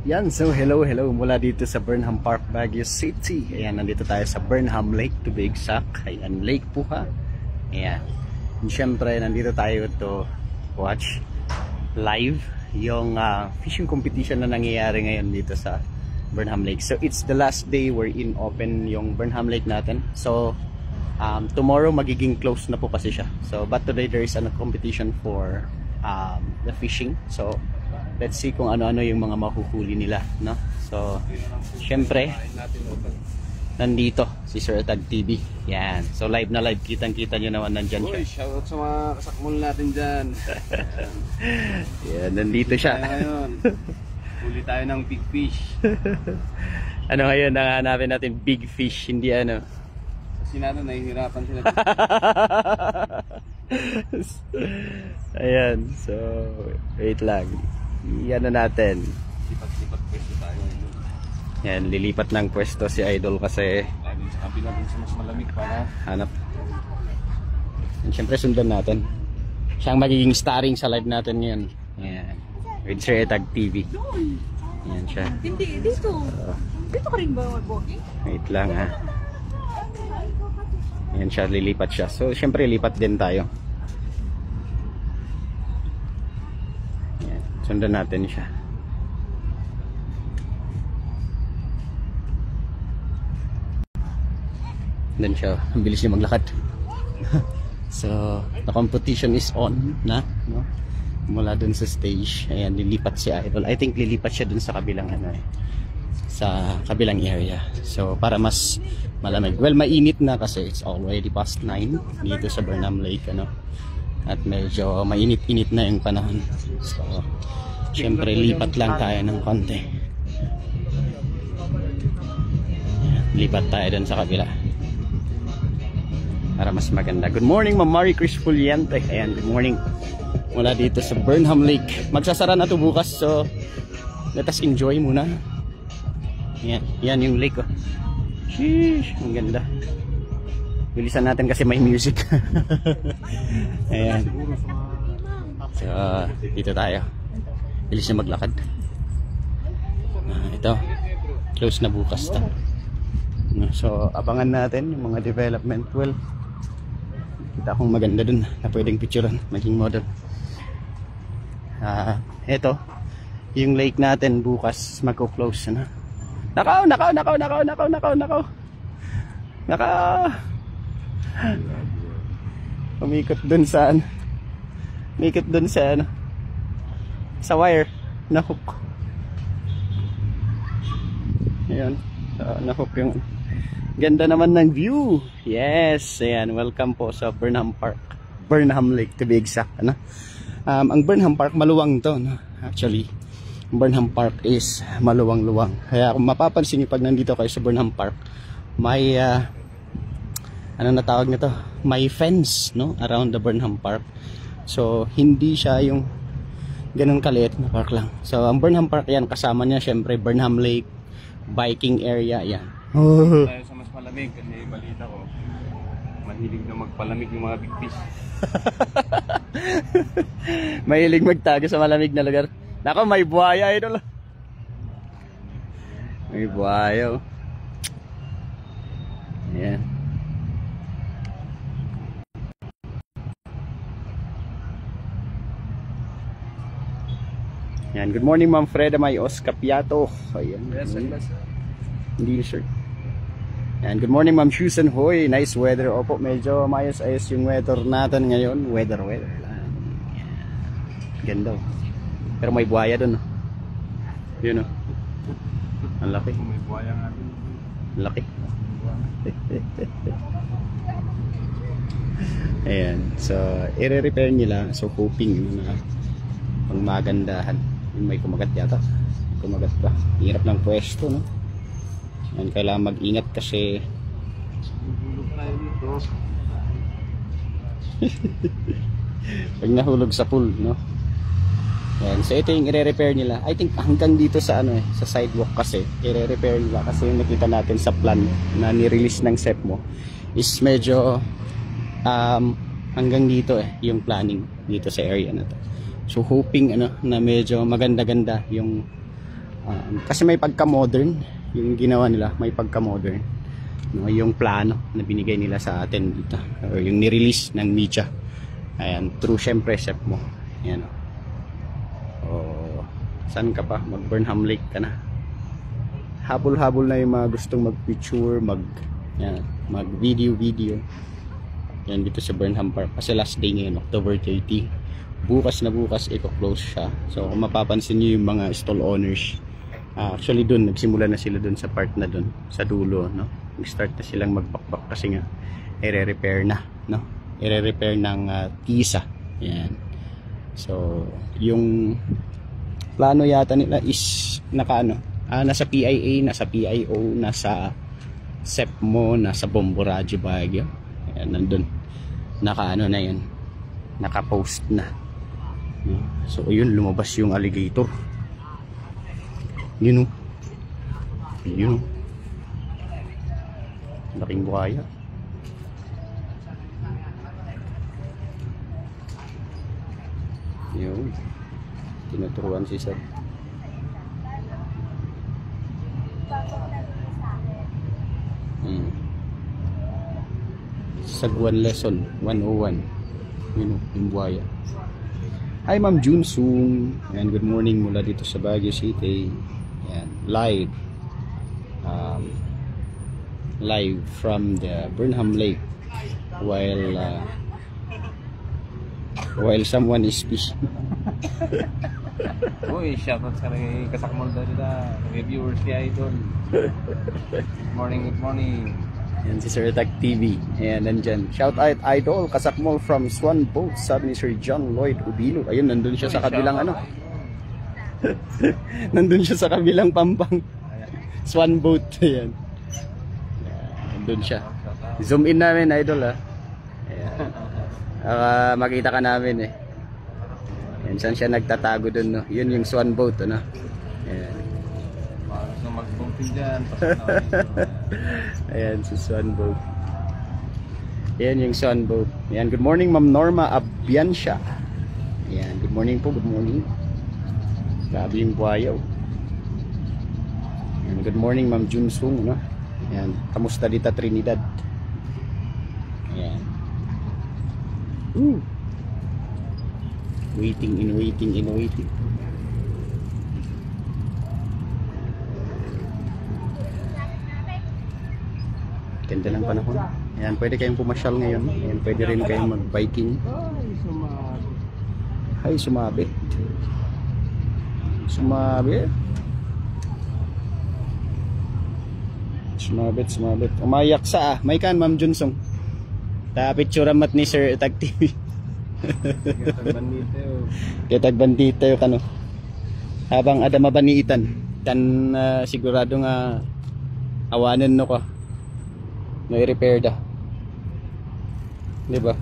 Yan, so hello mula dito sa Burnham Park, Baguio City. Ayan, nandito tayo sa Burnham Lake to be exact. Ayan, Lake Puha. Ayan. And syempre, nandito tayo to watch live yung fishing competition na nangyayari ngayon dito sa Burnham Lake. So it's the last day we're in open yung Burnham Lake natin. So tomorrow magiging close na po kasi siya. So but today there is a competition for the fishing. So let's see kung ano-ano yung mga mahuhuli nila, no? So syempre nandito si Sir Tag TV. Yan. So live na live, kitang-kita nyo naman nandyan siya. Uy, shoutout sa mga kasakmol natin dyan. Yan, nandito siya. Ngayon, huli tayo ng big fish. Ano ngayon, hanapin natin big fish, hindi ano. Kasi natin, nahihirapan sila. Ayan, so wait lang. Yan na natin. Lipat-lipat pwesto tayo. Yan, lilipat ng pwesto si Idol kasi Laging sa kabila din sa mas malamig para hanap. And syempre sundan natin. Siya ang magiging starring sa live natin ngayon. Yan. With Sir Tag TV. Yan siya. Hindi, dito. Dito ka rin ba mag-walking? Wait lang ha. Yan siya, lilipat siya. So syempre lipat din tayo. Yan. Sundan natin siya. Then siya, ang bilis niya maglakad. So, the competition is on na, no? Mula dun sa stage. Ayan, lilipat si Idol. I think lilipat siya dun sa kabilang ano eh. Sa kabilang area. So, para mas malamig. Well, mainit na kasi it's already past 9 dito sa Burnham Lake, ano. At medyo mainit-init na yung panahon. So, syempre lipat lang tayo ng konti. Ayan, lipat tayo dun sa kabila para mas maganda. Good morning, Ma'am Marie Chris Fuliente. Ayan, good morning. Mula dito sa Burnham Lake. Magsasara na to bukas, so let us enjoy muna. Ayan, yan yung lake, oh. Sheesh, ang ganda. Bilisan natin kasi may music. Ayan. So, dito tayo. Bilis na maglakad. Ito, close na bukas to. So, abangan natin yung mga development. Well, kita akong maganda dun na pwedeng picturean, maging model. Ito yung lake natin bukas magko-close na. Nakaw. Umikot dun sa ano. Umikot dun sa ano. Sa wire na hook. Ayan, na-hook yung ganda naman ng view. Yes, ayan, welcome po sa Burnham Park, Burnham Lake to be exact, ano? Ang Burnham Park maluwang to, no? Actually, Burnham Park is maluwang-luwang. Kaya kung mapapansin niyo pag nandito kayo sa Burnham Park, may ano na tawag nito? May fence, no? Around the Burnham Park. So, hindi siya yung ganun kaliit na park lang. So, ang Burnham Park yan, kasama niya syempre Burnham Lake, biking area, yan. tayo sa mas malamig. Kasi balita ko, mahilig na magpalamig yung mga big fish. Mahilig magtago sa malamig na lugar. Nako, may buhaya, Idol. May buhaya, oh. Ayan. Yan, good morning Ma'am Freda Mayos Capiato. Ayan. Yes, Hindi sir. Yan, good morning Ma'am Susan Hoy. Nice weather. Opo, medyo mayos-ayos yung weather natin ngayon. Weather lang. Yan. Ganda, oh. Pero may buhaya dun, oh. Yun, oh. Ang laki. May buhaya nga din. Ang laki. Ayan. So, i-repair nila. So, hoping na pang magandahan. May kumagat yata. Kumagat ba? Hirap ng pwesto, no? Yan, kailangan mag-ingat kasi Hulog tayo dito. pag nahulog sa pool, no? Yan. So ito yung i-repair nila. I think hanggang dito sa ano sa sidewalk kasi i-repair nila kasi yung nakita natin sa plan na ni-release ng SEPMO is medyo hanggang dito yung planning dito sa area na to. So hoping ano na medyo maganda-ganda yung Kasi may pagka-modern yung ginawa nila, may pagka-modern, no, yung plano na binigay nila sa atin dito, or yung ni-release ng media. Ayan, through syempre chef mo. Ayan, saan ka pa? Mag Burnham Lake ka na. Habol-habol na yung mga gustong mag-picture, mag video. Yan dito sa Burnham Park. Kasi last day ngayon, October 30. Bukas i-close siya. So kung mapapansin niyo yung mga stall owners, actually dun, nagsimula na sila dun sa part na dun, sa dulo, no? Nag-start na silang magbakbak kasi nga, i-repair na, no? I-repair ng tisa. Yan. So, yung plano yata nila is nasa PIA, nasa PIO, nasa SEPMO, nasa Bomboradio Baguio. Ayan, nandun. Na yan. Naka-post na. So, yun, lumabas yung alligator. Yun o. Laking buhaya. Yun. Tinuturuan si Sir. Sagwan lesson 101. Yun o, yung buhaya. Hi Ma'am Junsung, and good morning mula dito sa Baguio City. Yan, live from the Burnham Lake while someone is fishing. Uy, shoutout sa kasakmol dali na reviewers kay Idol. Good morning. Yan si Sir Tag TV. Ayan, nandyan. Shout out Idol, Kasakmol from Swan Boat, sabi ni Sir John Lloyd Ubilo. Ayun, nandun siya sa kabilang nandun siya sa kabilang Pampang. Swan Boat. Ayan. Nandun siya. Zoom in namin, Idol, ha. Ayan. Makita ka namin, eh. Ayan, saan siya nagtatago dun, no? Yun yung Swan Boat, ano? Ayan. Mag-boating dyan. Ayan si Swan Boat. Ayan yung Swan Boat. Ayan, good morning Ma'am Norma Abiansya. Ayan, good morning po, good morning. Grabe yung buhayaw. Ayan, good morning Ma'am Junsung, no? Ayan, kamusta dito Trinidad? Ayan. Waiting. Ganda ng panahon. Ayan, pwede kayong pumasyal ngayon. Ayan, pwede rin kayong mag-biking. Ay, sumabit. Umayak sa may kan Ma'am Junsong. Picture mat ni Sir Tag TV. Kitag bandito yung kano. Habang ada mabaniitan. Kan sigurado nga awanan no ko. Na-repair da. Diba?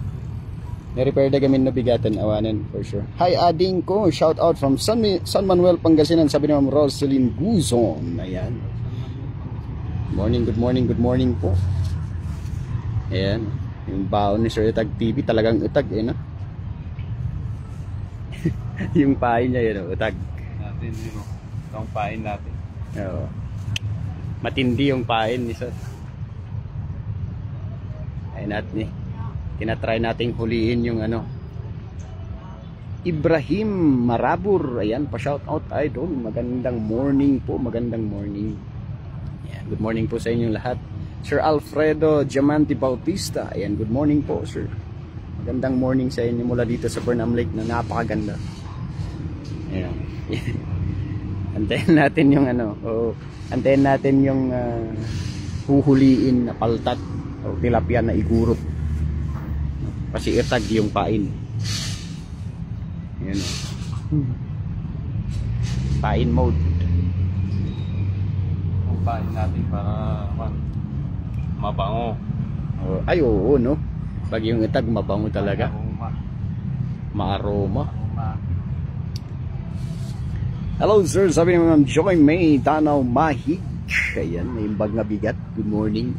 Na-repair da gamin na bigatan, awanan for sure. Hi ading ko, shout out from San Manuel, Pangasinan, sabi ni Ma'am Rosalyn Guzon. Ayan. Good morning po. Ayan. Yung baon ni Sir Utag TV, talagang utag, eh, no? Yung pain niya, yun, utag. Natin, yun, itong pain natin. Oo. Matindi yung pain ni Sir. Natin tinatry nating huliin yung Ibrahim Marabur. Ayan, pa shout out Idol. Magandang morning. Ayan, good morning po sa inyong lahat. Sir Alfredo Diamante Bautista. Ayan, good morning po sir. Magandang morning sa inyo mula dito sa Burnham Lake na napakaganda. Ayan. Antayin natin yung antayin natin yung huhuliin na paltat o tilapia na igurot. Kasi itag yung pain. Ayan o. Pain mode. Ang pain natin para mabango. Ay oo, no? Pag yung itag mabango talaga. Maaroma. Hello sir, sabi ni Ma'am Joy May Danaw Mahig. Ayan, may bag na bigat. Good morning.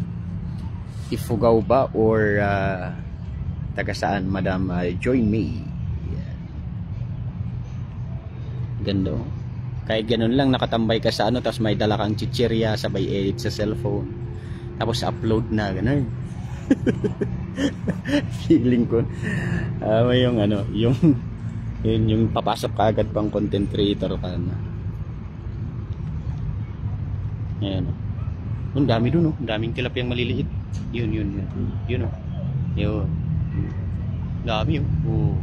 Ifugao ba or taga saan Madam Joy May? Ayan. Ganda oh. Kahit ganun lang, nakatambay ka sa ano, tapos may dala kang chichirya, sabay edit sa cellphone. Tapos upload na, ganun. Feeling ko, yung ano, yung papasok ka agad pang content creator ka na. Ayan. Ang dami dun, oh. Ang daming tilapiyang maliliit. Yun. Yun, oh. Yun. Dami, oh. Oh.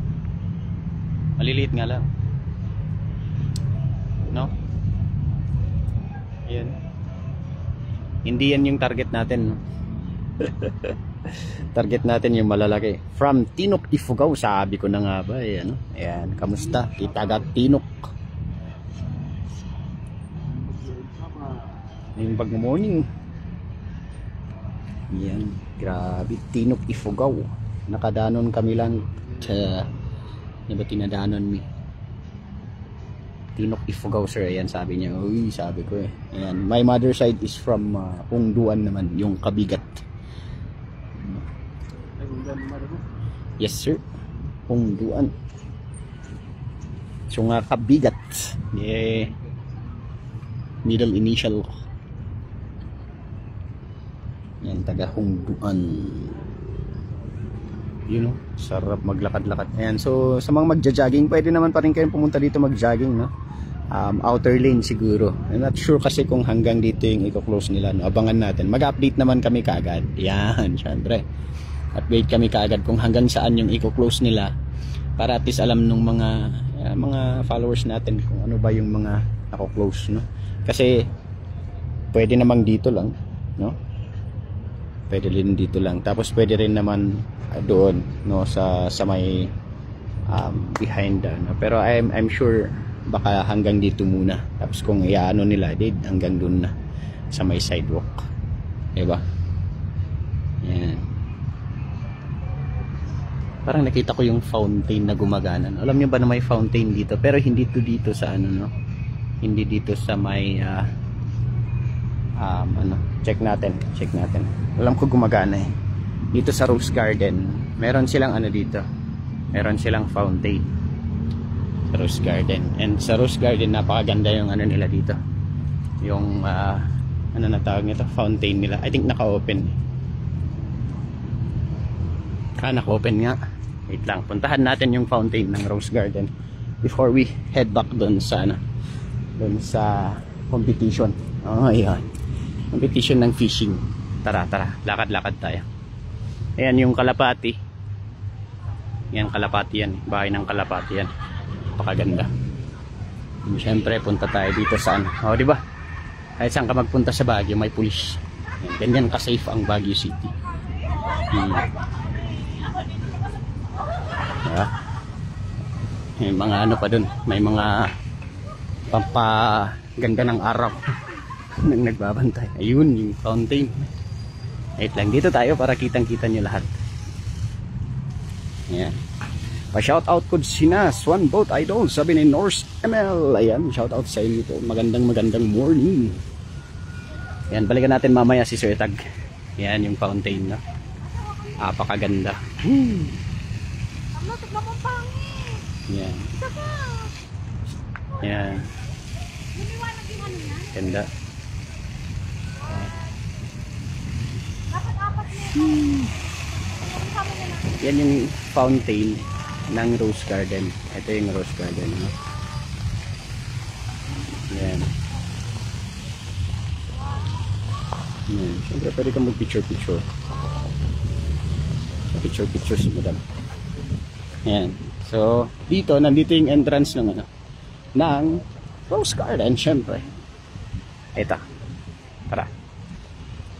Maliliit nga lang. No? Ayan. Hindi yan yung target natin, no? Target natin yung malalaki. From Tinok, Ifugao, sabi ko na nga ba, ayan, ayan, kamusta? Kitagat Tinok. Yung pag morning. Ayan, grabe, Tinok, Ifugao. Nakadanon kami lang sa, ano ba tinadanon mi? Tinok, Ifugao, sir. Ayan, sabi niya. Uy, sabi ko eh. Ayan, my mother side is from Ungduan naman, yung Kabigat. Yes sir, Ungduan. So nga Kabigat, yeah. Middle initial. Yan, taga Ungduan. Yun, no? Sarap maglakad-lakad. Ayan, so sa mga magja-jogging, pwede naman pa rin kayong pumunta dito mag-jogging, no? Outer lane siguro. I'm not sure kasi kung hanggang dito yung i-close nila, no? Abangan natin. Mag-update naman kami kaagad. Yan, syempre. Update kami kaagad kung hanggang saan yung i-close nila, para at least alam nung mga followers natin kung ano ba yung mga nako-close, no? Kasi pwede namang dito lang, no? Pwede rin dito lang. Tapos pwede rin naman doon, no, sa may behind, no? Pero I'm sure baka hanggang dito muna. Tapos kung iaano nila, hanggang doon na sa may sidewalk. Diba? Yan. Parang nakita ko yung fountain na gumagana. Alam niyo ba na may fountain dito? Pero hindi dito sa ano, no? Hindi dito sa may ano, check natin. Alam ko gumagana eh. Dito sa Rose Garden, meron silang ano dito. Meron silang fountain. Sa Rose Garden. And sa Rose Garden, napakaganda yung ano nila dito. Yung ano na tawag nito? Fountain nila. I think naka-open. Naka-open nga. Wait lang, puntahan natin yung fountain ng Rose Garden before we head back doon sa ano, doon sa competition. Oh, ayan. Competition ng fishing. Tara, lakad-lakad tayo. Ayan yung kalapati. Yan, kalapati yan. Bahay ng kalapati yan. Napakaganda. Siyempre, punta tayo dito sa ano. Oh, di ba? Kahit saan ka magpunta sa Baguio, may pulis. Ganyan ka-safe ang Baguio City. May mga ano pa dun, may mga pampaganda ng araw nang nagbabantay. Ayun yung fountain. Wait lang, dito tayo para kitang-kita nyo lahat. Ayan. Pa-shoutout ko sina Swan Boat Idol, sabi ni Norse ML. Ayan, shoutout sa inyo po. Magandang morning. Ayan, balikan natin mamaya si Sir Tag. Ayan yung fountain, no? Apakaganda. Ano, tignan mo pangit. Yan. Saka. Yan. Lumiwanag yung ano yan. Ganda. Dapat apat na Yan yung fountain ng Rose Garden. Ito yung Rose Garden. No? Yan. Yan. Siyempre pwede kang mag-picture. Picture si madam. Yan. So, nandito yung entrance ng ano, ng Rose Garden, syempre. Ito. Tara.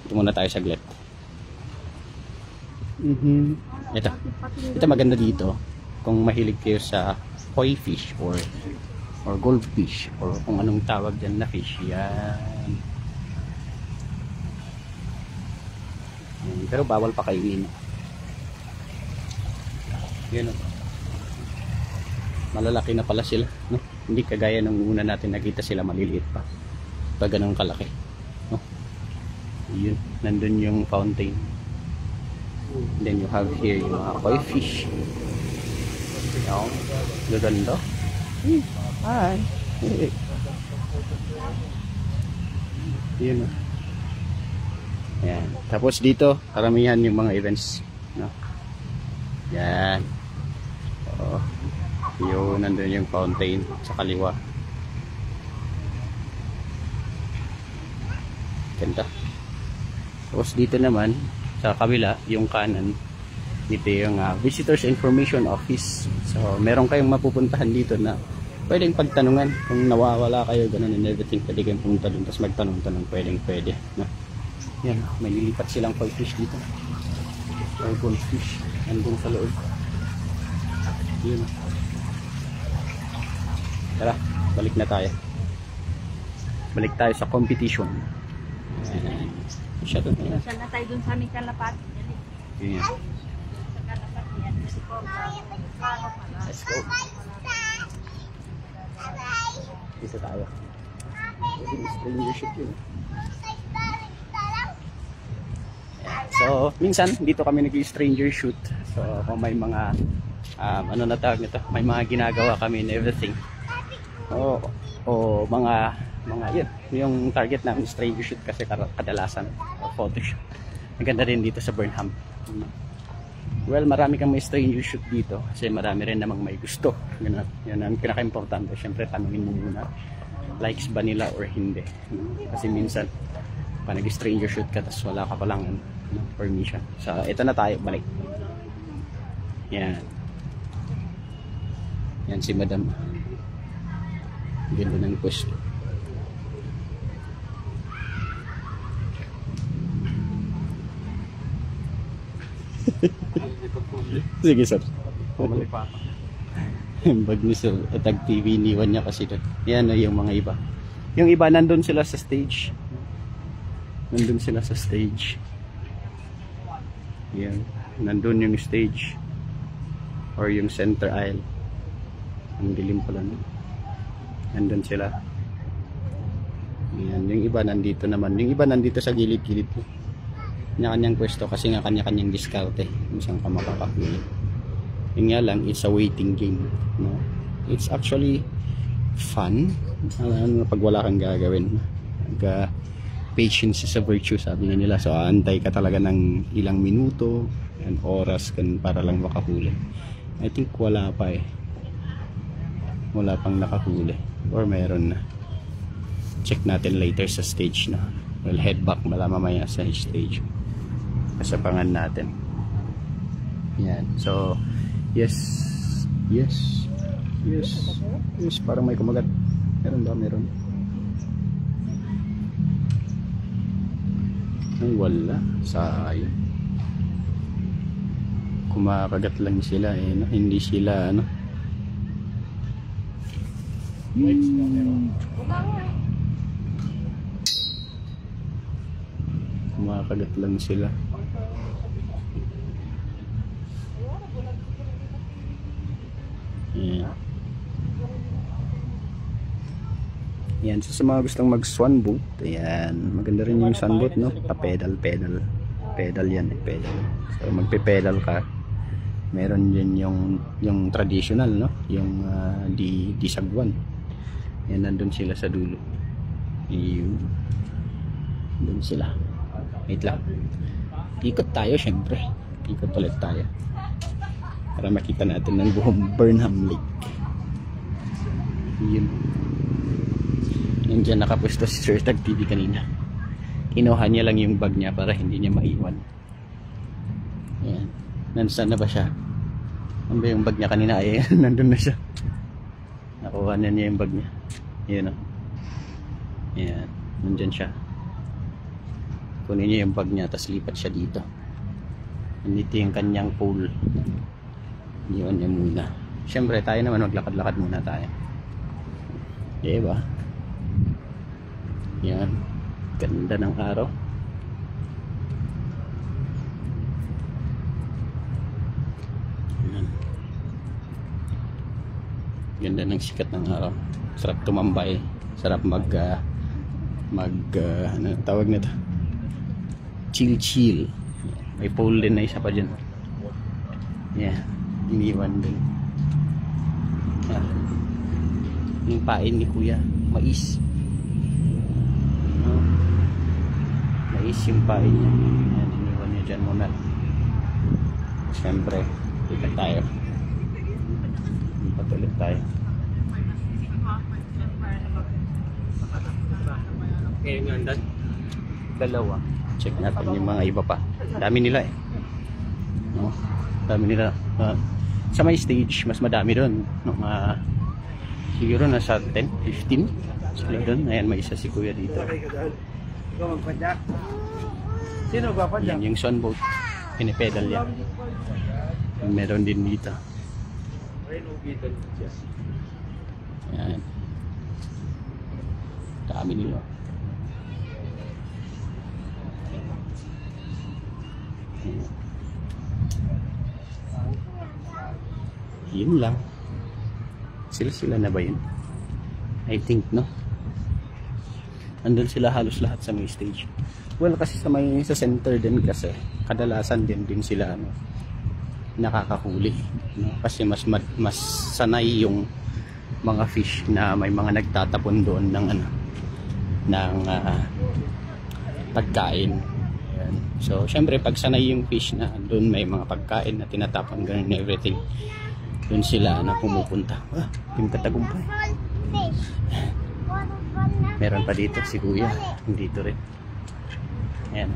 Ito muna tayo saglit. Ito maganda dito kung mahilig kayo sa koi fish or goldfish or kung anong tawag dyan na fish. Yan. Pero bawal pa kainin. Yun, o. Malalaki na pala sila, no? Hindi kagaya nung una natin nakita sila, maliliit pa. Pag ganun kalaki, no? Yun, nandun yung fountain. Then you have here yung mga koi fish. Gaganda. Hi. Yun, oh. Yan. Tapos dito, karamihan yung mga events, no? Yan. Oo. Yun, nandun yung fountain sa kaliwa. Ganda. Tapos dito naman, sa kabila, yung kanan, dito yung Visitors Information Office. So, meron kayong mapupuntahan dito na pwedeng pagtanungan kung nawawala kayo, ganun and everything. Pwede kayong pumunta dun, tapos magtanong-tanong, pwede, no? Yan, may lilipat silang goldfish dito. Or goldfish, andun sa loob. Yun. Tara, balik na tayo. Balik tayo sa competition. Siya doon. Saan na tayo dun sa aming kalapat? Yan. Sa kalapat yan. Let's go. Isa tayo. Stranger shoot yun. So, minsan dito kami nag-stranger shoot. So, kung may mga ano na tawag nito, may mga ginagawa kami and everything. O mga yun, yung target namin stranger shoot kasi kadalasan photo shoot. Maganda rin dito sa Burnham. Well, marami kang may stranger shoot dito kasi marami rin namang may gusto. Ganun. Yan ang pinaka-importante. Siyempre, tanungin mo muna likes ba nila or hindi. Kasi minsan pa nag-stranger shoot ka tapos wala ka palang permission. So, ito na tayo, balik. Yan. Yan si Madam. Ganda ng pwesto. Sige, sir. Pumali pa. Bag ni sir, tag TV iniwan niya kasi doon. Yan yung mga iba. Yung iba nandun sila sa stage. Nandun sila sa stage. Yan. Nandun yung stage. Or yung center aisle. Ang dilim pala. Nandun sila. Yan. Yung iba nandito naman. Yung iba nandito sa gilid-gilid. Kanya-kanyang pwesto kasi nga kanya-kanyang discount eh. Kung saan ka makakahuli. Yun nga lang, it's a waiting game. No? It's actually fun. Pag wala kang gagawin. Patience is a virtue, sabi nga nila. So, antay ka talaga ng ilang minuto and oras para lang makahuli. I think wala pa eh. Wala pang nakahuli. Or meron na. Check natin later sa stage na. We'll head back mamaya sa stage. Kasapangan natin. Yan. So, yes. Parang may kumagat. Meron ba? Meron. Ay, wala. Sayang. Kumakagat lang sila eh. No? Hindi sila ano. Kumakagat lang sila. Yeah. Yan, so sa mga gustong mag swan boat, ayan, maganda rin yung swan boat, no? Pedal yan, pedal. So magpe-pedal ka. Meron din yung traditional, no? Yung di sagwan. Yan, nandun sila sa dulo. Yun. Doon sila. Wait lang. Ikot tayo, syempre. Ikot ulit tayo. Para makita natin ng buong Burnham Lake. Yun. Yan dyan nakapwesto si Sir Tag TV kanina. Kinuha niya lang yung bag niya para hindi niya maiwan. Yan. Nasaan na ba siya? Ano ba yung bag niya kanina? Ay, nandun na siya. Nakuha na niya yung bag niya. Yan o. Yan. Nandyan siya. Kunin niya yung bag niya tapos lipat siya dito. Nandito yung kanyang pole. Iyon niya muna. Siyempre tayo naman maglakad-lakad muna tayo. Diba? Yan. Ganda ng araw. Yan. Ganda ng sikat ng araw. Sarap tumambay. Sarap ano tawag nito? Chill. May pole din na isa pa dyan. Yeah. Iniwan din. Yung pain ni kuya, mais. yung pain niya. Ayan, iniwan niya dyan muna. Siyempre, ikat tayo. Patuloy tayo. Dalawa. Check natin yung mga iba pa. Dami nila eh. No? Dami nila. Sa may stage, mas madami doon. Siguro nasa 10, 15 sila doon. Ayan, may isa si kuya dito. Sino ba pa Yan, yung sunboat. Pinipedal yan. Meron din dito. Ayan. Dami nila. Yun lang. Sila na ba yun? I think, no? Andun sila halos lahat sa may stage. Well, kasi sa center din kasi kadalasan din sila nakakahuli, no? Kasi mas sanay yung mga fish na may mga nagtatapon doon ng pagkain. Ayan. So syempre pag sanay yung fish na doon may mga pagkain na tinatapon ganun and everything, doon sila na pumupunta. Yung katagumpay. Meron pa dito si kuya, dito rin. Ayan.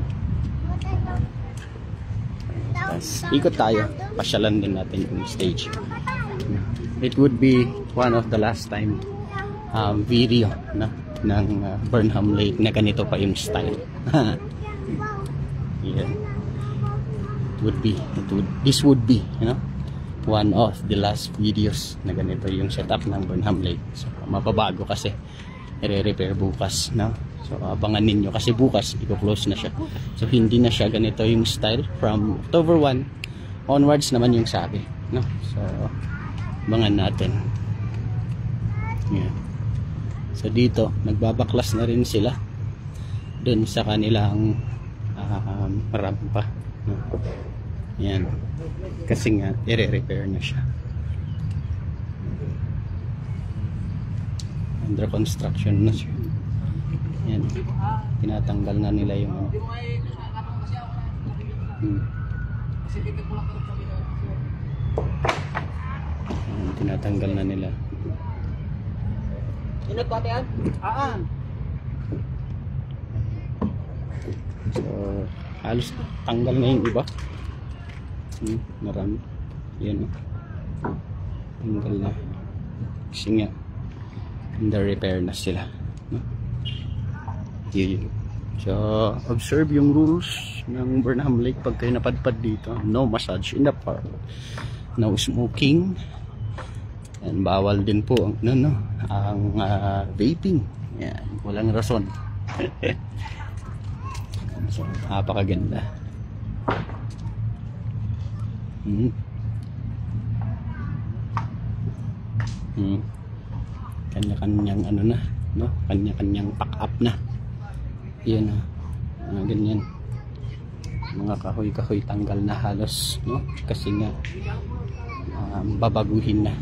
Tapos, ikot tayo. Pasyalan din natin yung stage. It would be one of the last time video ng Burnham Lake na ganito pa yung style. Yeah. This would be, one of the last videos na ganito yung setup ng Burnham Lake. So, mababago kasi i-repair bukas, no? So abangan ninyo kasi bukas i-close na siya. So hindi na siya ganito yung style. From October 1 onwards naman yung sabi, no? So abangan natin. Yeah. So dito nagbabaklas na rin sila dun sa kanilang rampa, no? Yan. Kasi nga i-repair na siya. Under construction na siya. Yan. Tinatanggal na nila yung tinatanggal na nila. Inot pati yan? So halos tanggal na yung iba. Marami. Yan. Tanggal na. Kasi nga under repair na sila, no? Yun. So observe yung rules ng Burnham Lake pag kayo napadpad dito. No massage in the park, no smoking, and bawal din po ang vaping. Yan, walang rason. So napakaganda. Kanya-kanyang no? Kanya-kanyang pack up na. Yan, ganyan. Mga kahoy-kahoy tanggal na halos, no? Kasi nga babaguhin na,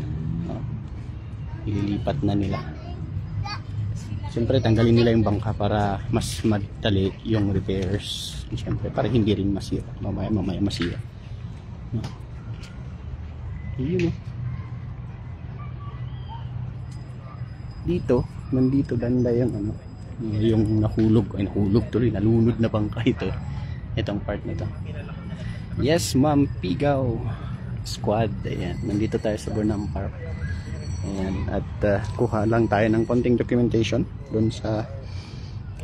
no? Ililipat na nila. Siyempre tanggalin nila yung bangka para mas madali yung repairs. Siyempre para hindi rin masira. Mamaya masira, no? Yun, no? Nandito ganda yung yung nahulog tuloy, nalunod na bangka itong part nito. Yes, Ma'am Pigaw Squad. Ayan, nandito tayo sa Burnham Park. Ayan, at kuha lang tayo ng konting documentation doon sa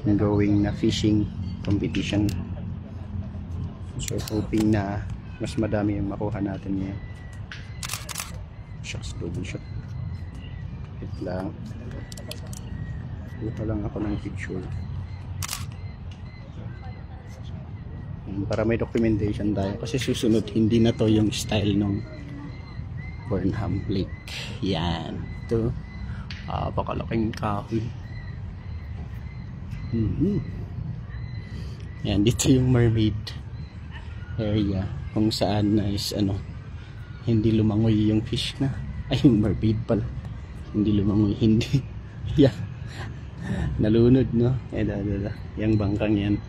going na fishing competition. So hoping na mas madami yung makuha natin ngayon. Shucks, double shot. Wait lang. Kuha lang ako ng picture para may documentation tayo, kasi susunod hindi na to yung style ng Burnham Lake. Yan, ito pakalaking kahoy. Yan, dito yung mermaid area kung saan is hindi lumangoy yung fish na yung mermaid pala, hindi lumangoy, hindi yan. Nalunod, no? Yung bangkang yan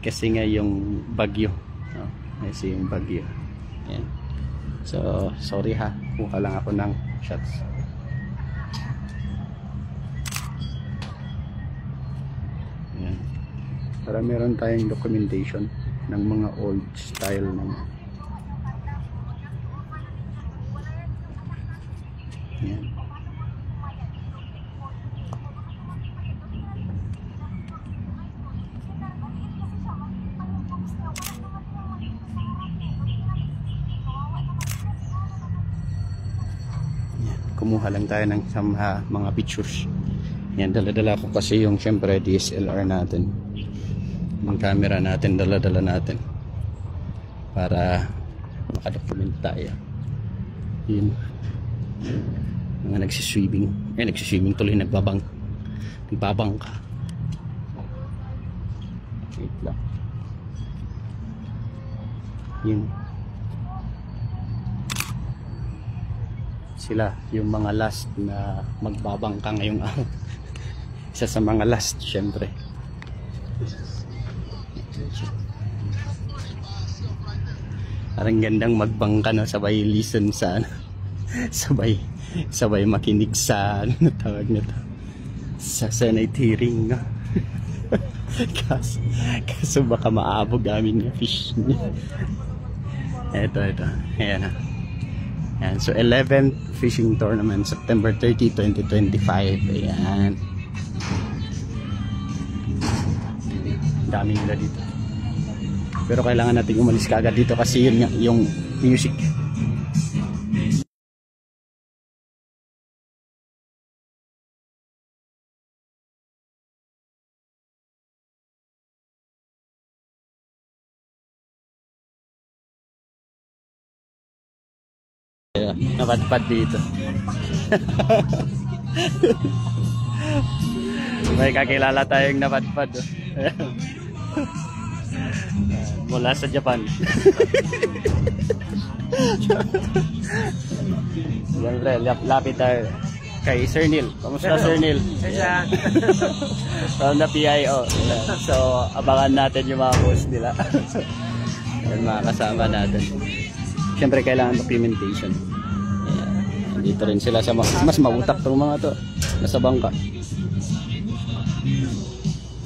kasi nga yung bagyo, no? Kasi yung bagyo. Ayan. So sorry ha, kuha lang ako ng shots. Ayan. Para meron tayong documentation ng mga old style ng ayan. Kumuha lang tayo ng mga pictures. Yan, dala-dala ko kasi yung syempre DSLR natin. Yung camera natin, dala-dala natin. Para makadocument tayo. Yun. Mga nagsiswimming. Nagsiswimming tuloy, nagbabang ka. Wait lang. Yun. Sila yung mga last na magbabangka ngayong araw. Isa sa mga last syempre. Parang gandang magbangka, no? Sabay listen sa sabay makinig sa ano tawag nito, sa Senate hearing, no? kaso baka maabog amin yung fish niya. Ito ayan na. Ayan, so 11th fishing tournament, September 30, 2025. Ayan. Dami nila dito. Pero kailangan natin umalis kaagad dito kasi yun nga, yung music. Napadpad dito. May kakilala tayong napadpad. Mula sa Japan. Siyempre, lapit tayo kay Sir Neil. Kamusta Sir Neil? From the PIO. So, abangan natin yung mga host nila. Yan, mga kasama natin. Siyempre, kailangan documentation. Ayan. Dito rin sila sa mas mautak itong mga to. Nasa bangka.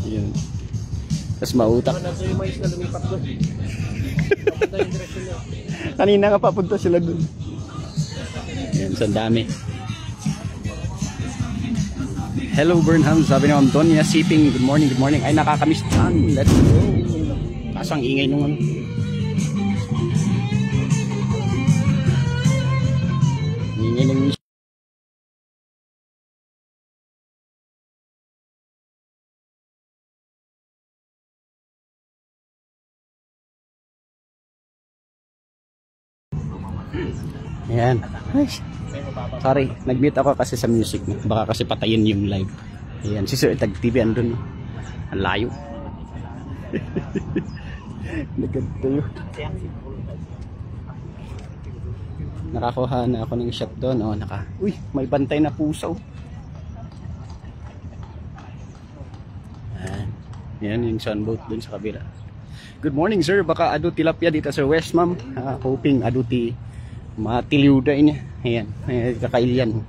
Yun. Mas mautak. Kanina nga papunta sila dun. Ayan, sa dami. Hello Burnham, sabi ni Ma'am Tonya Siping, good morning, good morning. Ay, nakakamiss dyan. Let's go. Kasang ingay nung ano. Ingay ng ayan. Sorry, nag-mute ako kasi sa music. Baka kasi patayin yung live. Ayan, si Sir Tag TV andun. Ang layo. Nagkanto yun. Nakakuha na ako ng shot doon. Oh, uy, may bantay na pusaw. Ayan. Ayan yung sunboat dun sa kabila. Good morning sir, baka ado tilapia dito sa West ma'am. Hoping ado ti matiliuda niya. Ayan, kakailyan.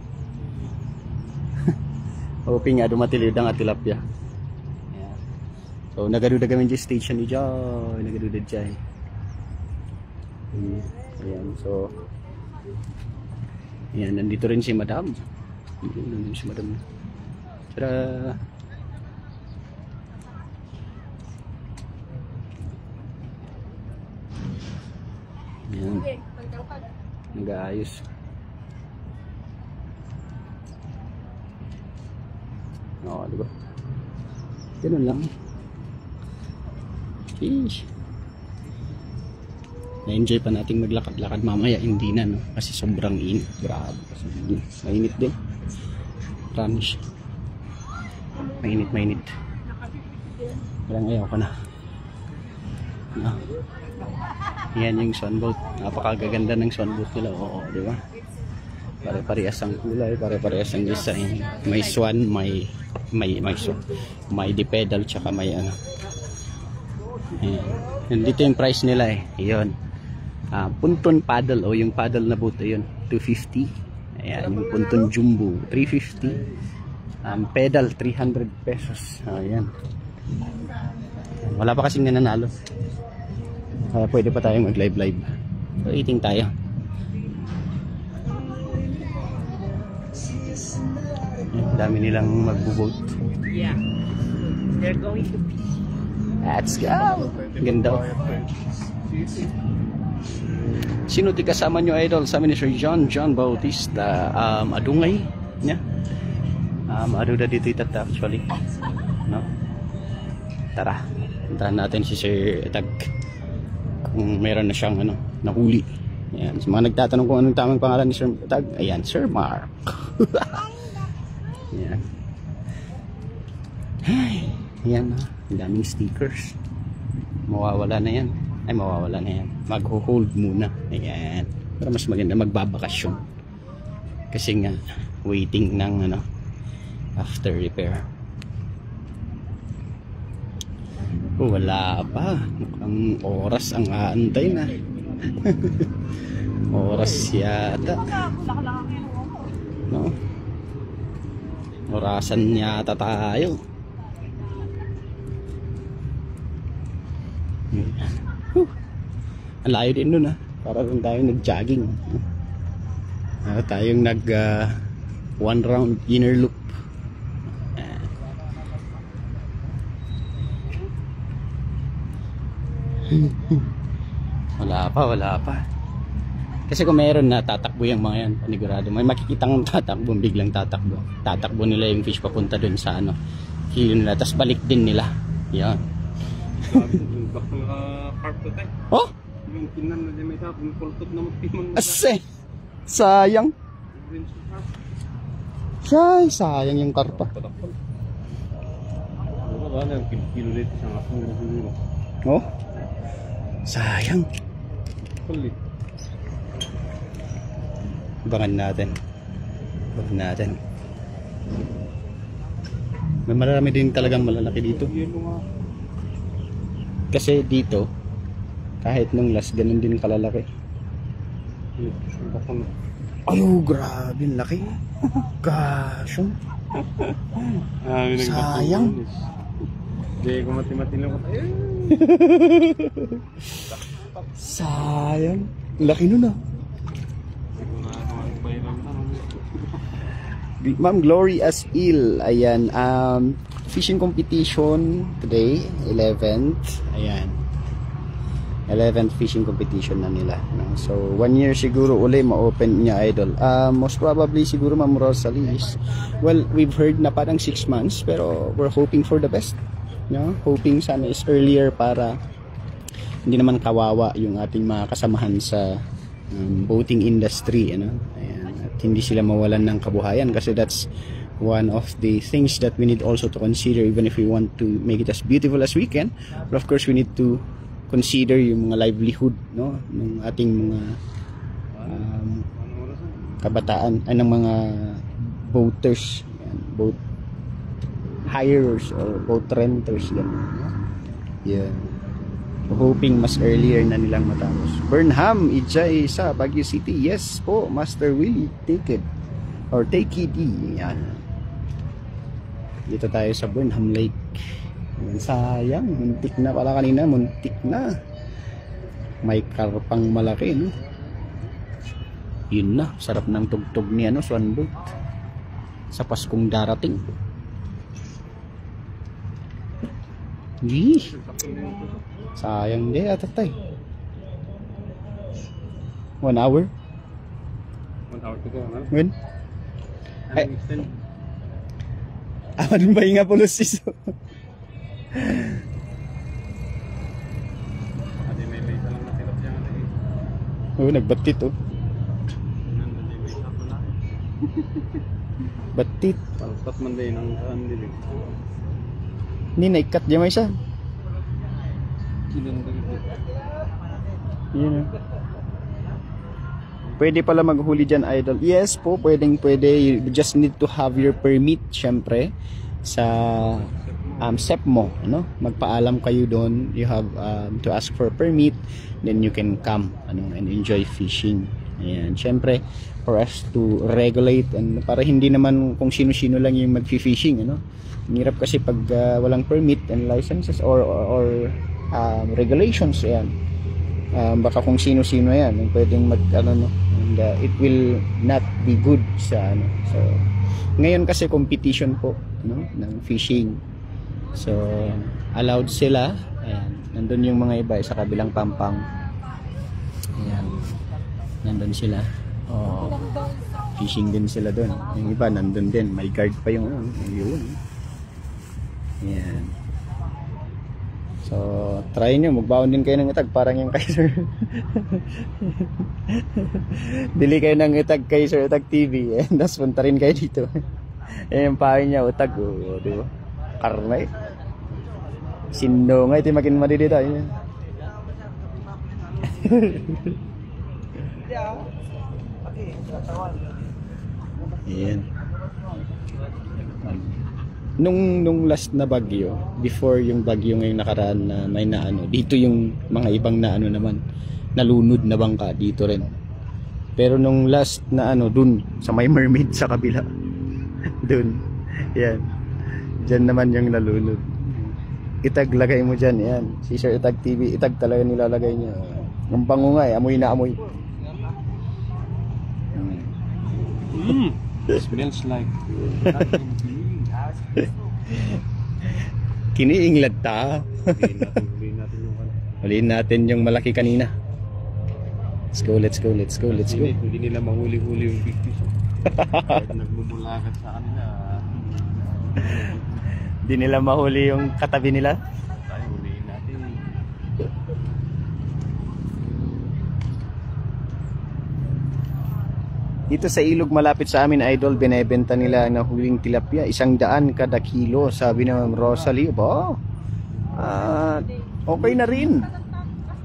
Hoping ado matiliuda nga tilapia. Ayan. So nagaduda kami dyan station ni Joy. Nagaduda dyan. Ayan, so ayan, nandito rin si Madam. Nandito si Madam. Tara. Ayan. Nag-aayos. Oo, diba? Ganun lang. Sheesh. Na-enjoy pa nating maglakad-lakad mamaya. Hindi na, no? Kasi sobrang init. Grabe. Mainit din. Promise. Mainit. Parang ayaw ka na. No? Yan yung sunboat. Napakagaganda ng sunboat nila. Oo, di ba? Pare-parehas ang kulay, pare-parehas ang design. May swan, may swan. May dipedal, tsaka may ano. Ayan. Dito yung price nila eh. Yun. Punton paddle o yung paddle na boat yun, 250. Ayan, yung punton jumbo, 350. Pedal, 300 pesos. Ayan. Wala pa kasing nananalo. Kaya pwede pa tayong mag-live. So, eating tayo. Dami nilang magbo-boat. Yeah. They're going to be. Let's go! Ganda. Sino ti kasama nyo, idol? Sa amin ni Sir John Bautista. Adungay niya. Aduda dito itata actually. No? Tara. Puntahan natin si Sir Etag. Kung meron na siyang nahuli. Ayan. Sa mga nagtatanong kung anong tamang pangalan ni Sir Etag. Ayan, Sir Mark. Ayan. Ay, ayan na. Ang daming stickers. Mawawala na yan. Ay, mawawala na yan. Mag-hold muna. Ayan. Pero mas maganda magbabakasyon. Kasi nga, waiting ng after repair. Oh, wala pa. Mukhang oras ang aantay na. Oras yata. No? Orasan yata tayo. Ang layo din nun para rin tayo nag-jogging. Tayong nag one round inner loop. Wala pa. Kasi kung meron na tatakbo yung mga yan, panigurado. May makikitang tatakbo, biglang tatakbo. Tatakbo nila yung fish papunta dun sa hilo nila. Tapos balik din nila. Yan. Baka naka-carp to tayo. Oh? Yung kinan na may tapon, pultot na magtimang. Ase! Sayang. Sayang yung karpa. Wala na, kilo dito sa nga puro. Oh? Sayang. Kulit. Abangan natin. May marami din talagang malalaki dito. Kasi dito, kahit nung last, ganun din kalalaki. Ayo, grabe, laki. Gosh. Sayang. Hindi ko mati-mati lang ko tayo. Sayang. Laki nun Ma'am Glory Asil. Ayan. Fishing competition today, 11th. Ayan. 11th fishing competition na nila. No? So, 1 year siguro uli ma-open niya, idol. Most probably siguro Ma'am Rosalie is, well, we've heard na parang 6 months, pero we're hoping for the best. No? Hoping sana is earlier para hindi naman kawawa yung ating mga kasamahan sa boating industry. Ayan. At hindi sila mawalan ng kabuhayan kasi that's one of the things that we need also to consider even if we want to make it as beautiful as we can. But of course, we need to consider yung mga livelihood ng ating mga kabataan ay ng mga boaters, boat hirers or boat renters yeah. Hoping mas earlier na nilang matapos. Burnham, Ijay sa Baguio City. Yes po, Master Willie, take it or take it. Yan. Dito tayo sa Burnham Lake. Sayang, muntik na pala kanina, muntik na. May karpang malaki, no? Yun na, sarap ng tugtog ni Swanboat sa Paskong darating. Sayang di atatay. 1 hour? 1 hour to go, ha? When? Ay, aman ba yung apolosis? May laysa lang natirap dyan. Oo, nagbatit Batit. Palpat man din ang saan din. Hindi, naikat dyan may isa. Yun. Pwede pala maghuli dyan, idol. Yes po, pwede. You just need to have your permit, syempre, sa SEP mo, ano? Magpaalam kayo doon. You have to ask for a permit, then you can come, ano, and enjoy fishing. Ayan, syempre for us to regulate, and para hindi naman kung sino-sino lang yung mag-fishing, ano. Ang hirap kasi pag walang permit and licenses or regulations, ayan. Baka kung sino-sino yan yung pwedeng mag ano, no, and it will not be good sa ano. So ngayon kasi competition po, no, ng fishing. So allowed sila. Ayan, nandun yung mga iba sa kabilang pampang. Ayan, nandun sila. Oh, fishing din sila doon. Yung iba nandun din, may guard pa yung yun. Ayan. So, try nyo, magbaon din kayo ng itag, parang yung kay Sir. Bili kayo ng itag kay Sir Itag TV, eh. Tapos punta rin kayo dito. Eh, yung pahay niya, utag, oh, di ba? Karnay. Sindo nga, iti makin madidita. Yan. Ayan. Nung last na bagyo, before yung bagyo ngayong nakaraan na may naano, dito yung mga ibang naano naman, nalunod na bangka dito rin. Pero nung last na ano, dun sa may mermaid sa kabila, dun, yan, dyan naman yung nalunod. Itag lagay mo dyan, yan, si Sir Itag TV, itag talaga nilalagay niya. Ang bango nga eh, amoy na amoy. Smells like Kiniinglad ta. Huliin natin yung Huliin natin yung malaki kanina. Let's go, let's go, let's go, let's go. Hindi nila mahuli-huli yung big fish. Kahit nagmumulakat sa kanila. Hindi nila mahuli yung katabi nila. Tayo, huliin natin. Dito sa ilog malapit sa amin, idol, binebenta nila na huling tilapia, 100 kada kilo, sabi ni Ma'am Rosalie. Ba? Okay na rin.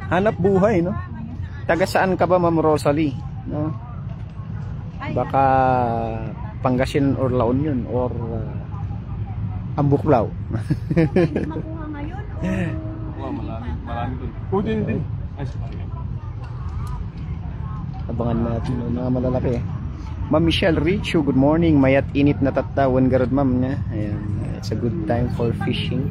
Hanap buhay, no? Taga saan ka ba, Ma'am Rosalie? No? Baka Pangasinan or La Union or Ambuklaw. Makuha ngayon Wow, marami dun. Oh, din. Ay, sorry. Abangan natin yung mga malalaki. Ma'am Michelle Richo, good morning. Mayat init na tatawan garod, ma'am niya. Ayan, it's a good time for fishing.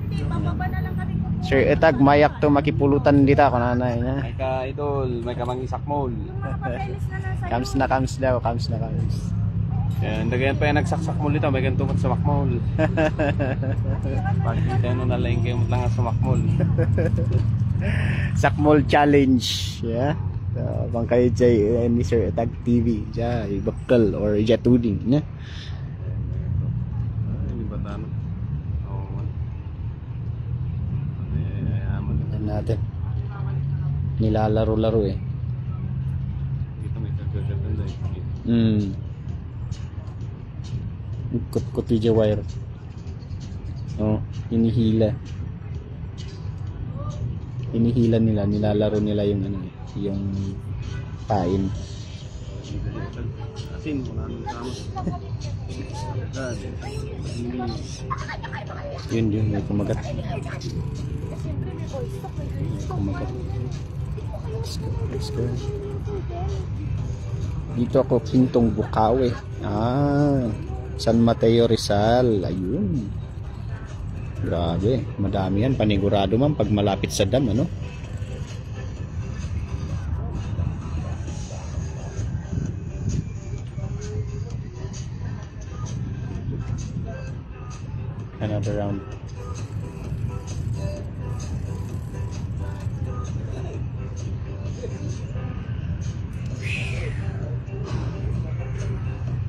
Sir Etag, mayak to makipulutan dito ako nanay niya. May ka, idol. May ka mang isakmol. Comes na daw, comes na. Yan, dagayan pa yan nagsaksak mo dito. May ganito sa makmol. Bakit tayo nalaing kayo lang sa makmol. Sakmol challenge, yeah. Bang kayo jay ni Sir Etag TV, jay bakal or jatuding, ne? Ini batano. Oh. Natin. Nilalaro-laro eh. Dito may kagaganda. Ikot-kot yung wire. Oh, hinihila. Hinihila nila, nilalaro nila yung ano, yung pain. Asin, wala nang tama. Yun, may kumagat. Kumagat. Let's go. Dito ako, Pintong Bukawi. San Mateo Rizal. Ayun. Grabe, madami yan. Panigurado man pag malapit sa dam, ano? Another round.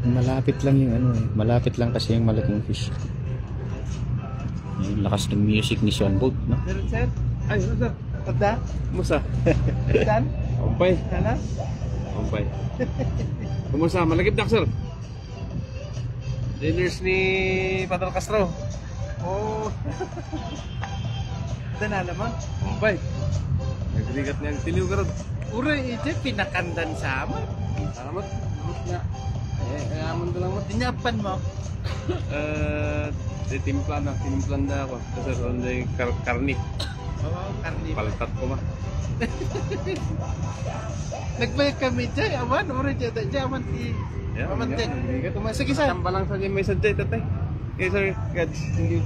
Malapit lang yung ano eh. Malapit lang kasi yung malaking fish. Yung lakas ng music ni Sean Boat, no? Sir? Ay, ano sir? Tada? Kumusta? Dan? Umpay. Sana? Umpay. Kumusta? Malagip dak sir? Dinners ni Padre Castro. Oh. Dana naman. Umpay. Nagrigat niya ang tiliw karod. Uray, ito pinakandan sa amin. Salamat. Salamat nga. Kaya amon ko lang mo. Dinyapan mo. Tinimplan na ako. Kasi ron na yung karni. Oo, karni. Paltat ko ma. Nagbayad kami dyan. Aman, uri dyan. Dyan, aman ti. Aman din. Sige, sir. Tamba lang sa dyan may sadya tatay. Okay sir, God. Thank you.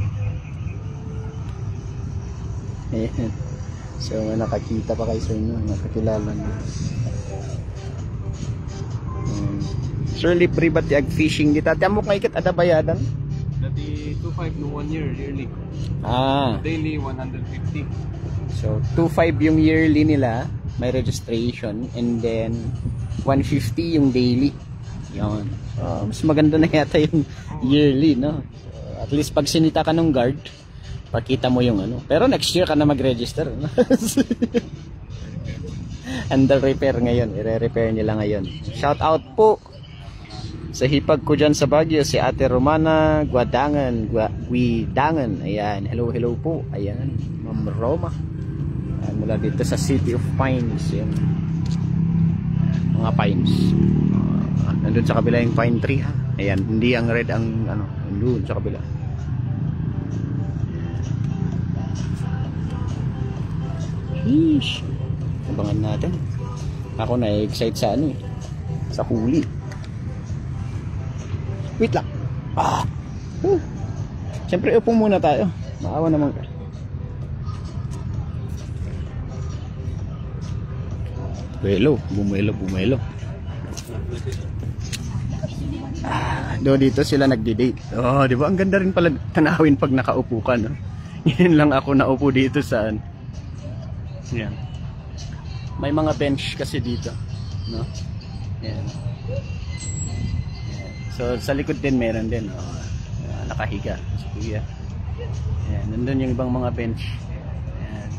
Ayan. So, nakakita pa kayo sir, no? Nakakilala nyo. Sir, libre ba tiyag fishing dito? Tiyamo kayo kit ada bayadan? Dati 2.5 no 1 year yearly. Ah. Daily 150. So, 2.5 yung yearly nila, may registration, and then 150 yung daily. Yun. Mas maganda na yata yung yearly, no? At least pag sinita ka ng guard, pakita mo yung ano. Pero next year ka na mag-register, no? Under repair ngayon, i-repair nila ngayon. Shout out po sa hipag ko dyan sa Baguio, si Ate Romana Guidangan. Ayan, hello po. Ayan, Ma'am Roma. Ayan, mula dito sa City of Pines. Ayan. Mga pines. Nandun sa kabila yung pine tree ha. Ayan, hindi ang red ang ano, nandun sa kabila. Sheesh. Abangan natin. Ako na-excite sa ano eh. Sa huli. Wait lang. Siyempre upo muna tayo. Maawa naman ka. Bumelo. Do dito sila nagdi-date. Oh, di ba? Ang ganda rin pala tanawin pag nakaupo ka, no? Yan lang ako naupo dito sa yan. May mga bench kasi dito, no? Yan. So sa likod din meron din, nakahiga si Kuya. Ayan, nandun yung ibang mga bench. Ayan.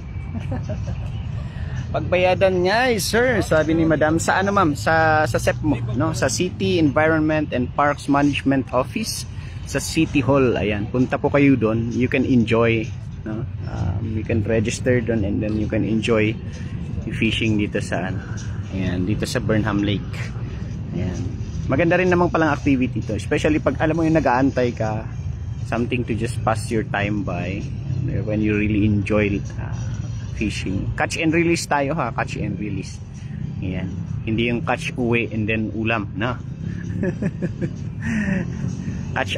Pagbayadan niya, sir, sabi ni Madam, sa ano ma'am? Sa SEP mo, no? Sa City Environment and Parks Management Office sa City Hall. Ayan, punta po kayo doon. You can enjoy, no? You can register doon and then you can enjoy fishing dito sa ayan, dito sa Burnham Lake. Ayan. Maganda rin namang palang activity to, especially pag alam mo yung nag-aantay ka, something to just pass your time by when you really enjoy fishing. Catch and release tayo ha, catch and release. Ayan. Hindi yung catch uwi and then ulam, no? Catch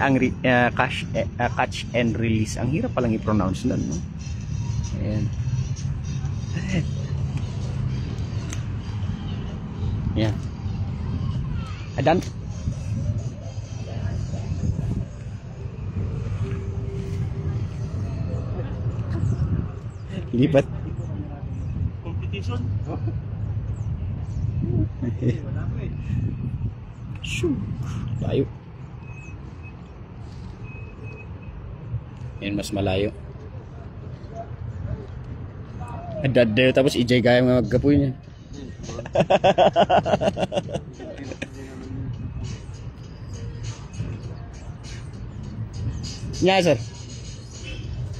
and release. Ang hirap palang i-pronounce nun, no? Ayan. Ayan. Adan. Lipat. Competition? Shoo. Layo. Yan mas malayo. Adad tapos ijay gaya mga magkapoy niya. Nya sir.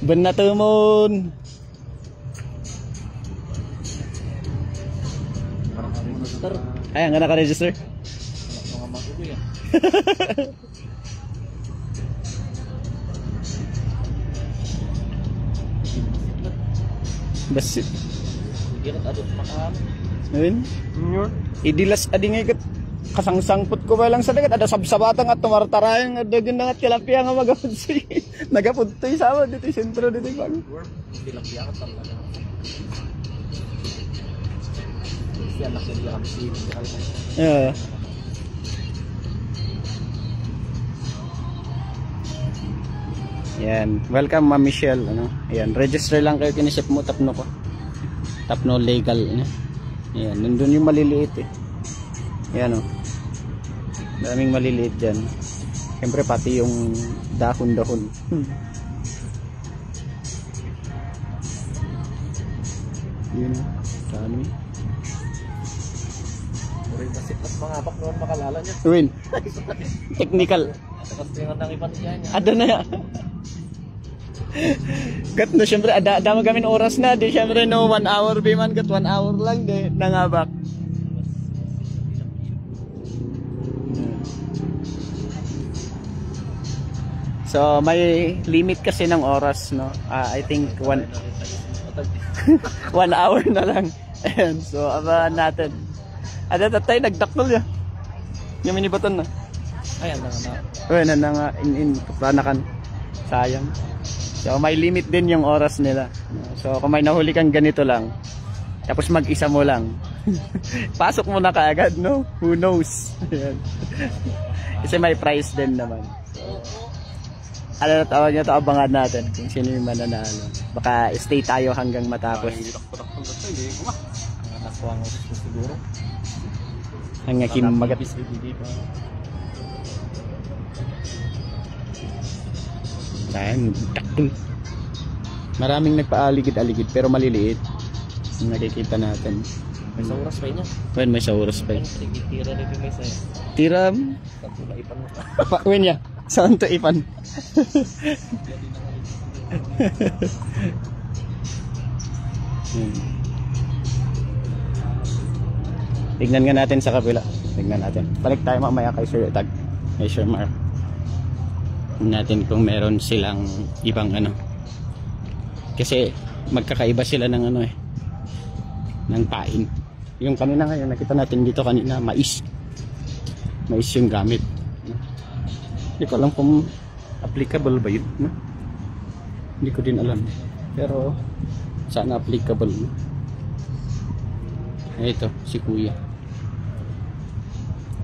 Ben na tumon. Ay, nga naka-register. Basit. Ayun. Idilas adi nga ikat kasangsangput ko ba lang sa dagat ada sabsabatang at tumartarayang adagan na at tilapia nga magapod si nagapudtoy sama dito sentro dito pag tilapia ka talaga yan na sila kami yeah. Yan, welcome Ma'am Michelle, ano? Ayan, register lang kayo kinisip mo tapno ko. Tapno legal, ano? Ayan, nandun yung maliliit eh. Ayan o. Daming maliliit dyan. Siyempre pati yung dahon-dahon. Yun o. Dami. Uring kasi at mga abak noon makalala niya. Win. Technical. Tapos tingnan ng ipan niya. Ada na yan. Kat no, siyempre ada mo kami oras na. Di siyempre no, 1 hour biman kat 1 hour lang de nangabak. So may limit kasi ng oras, no? I think 1 hour na lang. Ayan, so abangan natin. At tayo nagdakol ya. Yung minibaton na. Ayan na. Uy, na nga in kapranakan. Sayang. So may limit din yung oras nila. So kung may nahuli kang ganito lang, tapos mag-isa mo lang, pasok mo na kaagad, no? Who knows? Ayan. Kasi may price din naman. Ano na tawag nyo ito, abangan natin kung sino yung mananalo. Baka stay tayo hanggang matapos. Nakuha ko siguro. Hanggang kimagat. Ayan, taktul. Maraming nagpaaligid-aligid pero maliliit. Yung nakikita natin. May sauras pa niya. Well, may sauras pa. Tira rin may sa'yo. Tiram. Tapos ipan mo. Win ya. Saan to ipan? Tignan nga natin sa kabila. Tignan natin. Balik tayo mamaya kay Sir Tag. Kay Sir Mar. Tignan natin kung meron silang ibang ano. Kasi magkakaiba sila ng ano eh. Ng pain. Yung kanina ngayon nakita natin dito kanina, mais. Mais yung gamit. Hindi ko alam kung applicable ba yun, no? Hindi ko din alam. Pero sana applicable, no? Ito, si Kuya.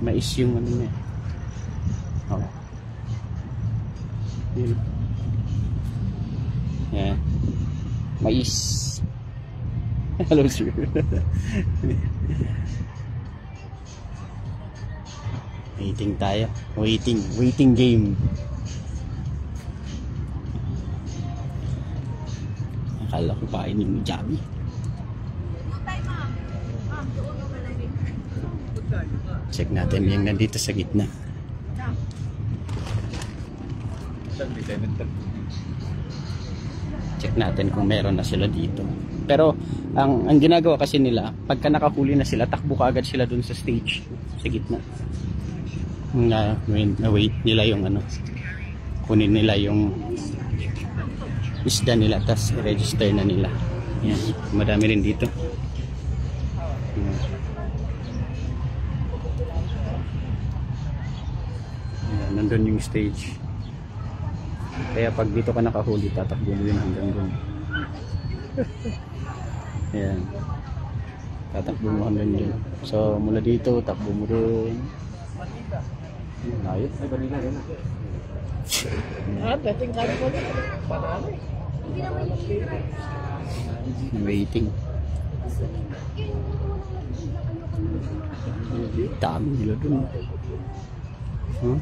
Mais yung ano niya. Oh. Yun. Yan. Mais. Hello, sir. Waiting tayo. Waiting game. Akala ko pain yung Javi. Check natin yung nandito sa gitna. Check natin kung meron na sila dito. Pero ang ginagawa kasi nila, pagka nakahuli na sila, takbo kaagad sila dun sa stage sa gitna. Wait nila yung ano, kunin nila yung isda nila, tas register na nila. Yan, madami rin dito. Yan, nandun yung stage. Kaya pag dito ka nakahuli, tatakbo mo yun hanggang dun. Yan, tatakbo mo hanggang dun. So mula dito, takbo mo dun. Ayun, ay balila rin. Dating kami ko din. Panalo eh. Waiting. Dami nila dun. Huh?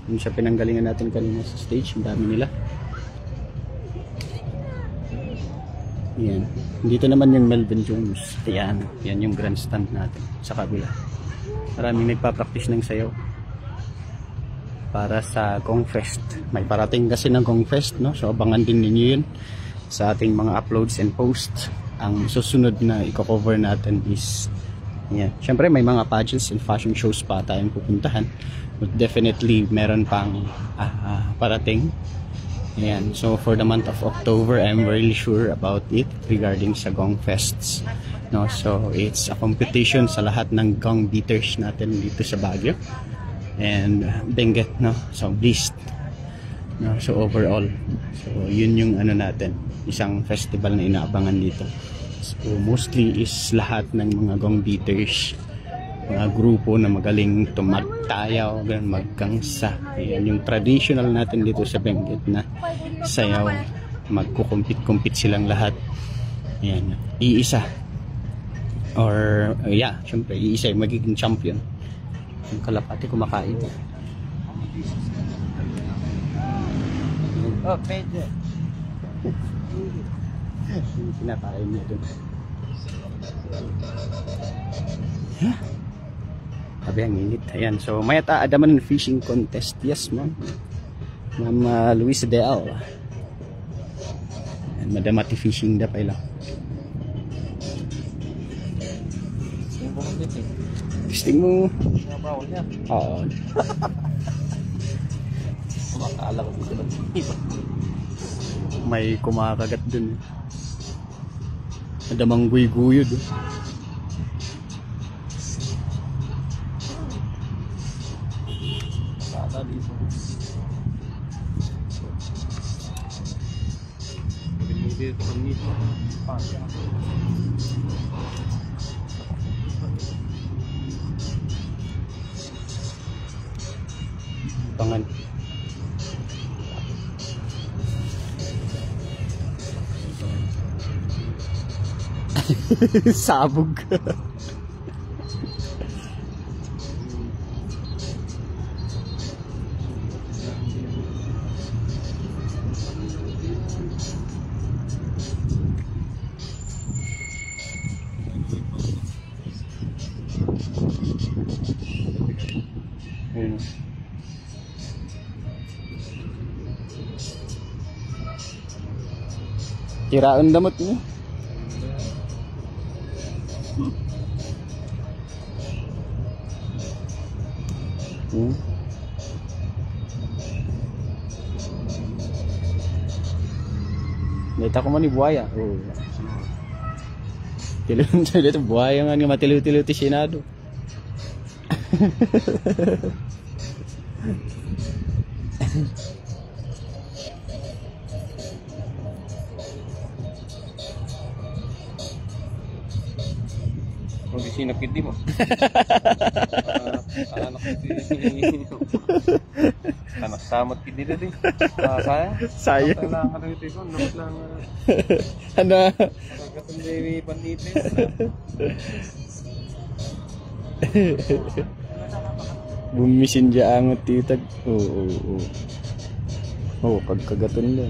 Yung sa pinanggalingan natin kanina sa stage, ang dami nila. Yan. Dito naman yung Melvin Jones. Yan. Yan yung grandstand natin sa kabila. Maraming nagpa-practice ng sayaw para sa Gong Fest. May parating kasi ng Gong Fest, no? So abangan din ninyo yun sa ating mga uploads and posts. Ang susunod na i-cover natin is yan. Siyempre may mga pageants and fashion shows pa tayong pupuntahan. But definitely meron pang parating. Yan. So for the month of October, I'm really sure about it regarding sa Gong Fests. No, so it's a competition sa lahat ng gong beaters natin dito sa Baguio and Benguet, no, so Blist, no, so overall, so yun yung ano natin, isang festival na inaabangan dito. So mostly is lahat ng mga gong beaters, mga grupo na magaling tumagtayaw, magkangsa. Yan yung traditional natin dito sa Benguet na sayaw. Magkukumpit-kumpit silang lahat. Yan, iisa. Or, yeah, syempre, iisa yung magiging champion. Yung kalapati kumakain. Oh, pwede. Yung pinakain niya dun. Sabi ang init. Ayan, so may taadaman ng fishing contest. Yes, ma'am. Ma'am Luisa Deal. Madamati fishing da pa lang. Testing mo. Oo. Akala ko dito ba't may kumakagat dun. Adamang guy-guyod. Bata dito. Dito sa nito. Pangan. Sabog. Ayun. Kiraan damot niyo. Nita ko man ni buhaya. Oh. Tilo buhaya nga nga matiliw-tiliw ti Senado. Kung sinapit di mo. Anak anak samot kid dito din. Saya? Saya. Lang ka dito ko, dapat lang. Ano? Katong pandite. Bumisin dya angot titag. Oo. Oh, kagkagaton na.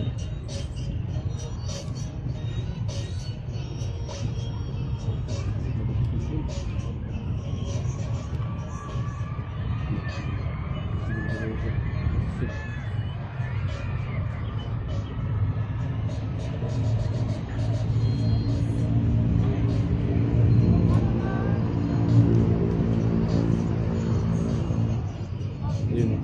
Yun.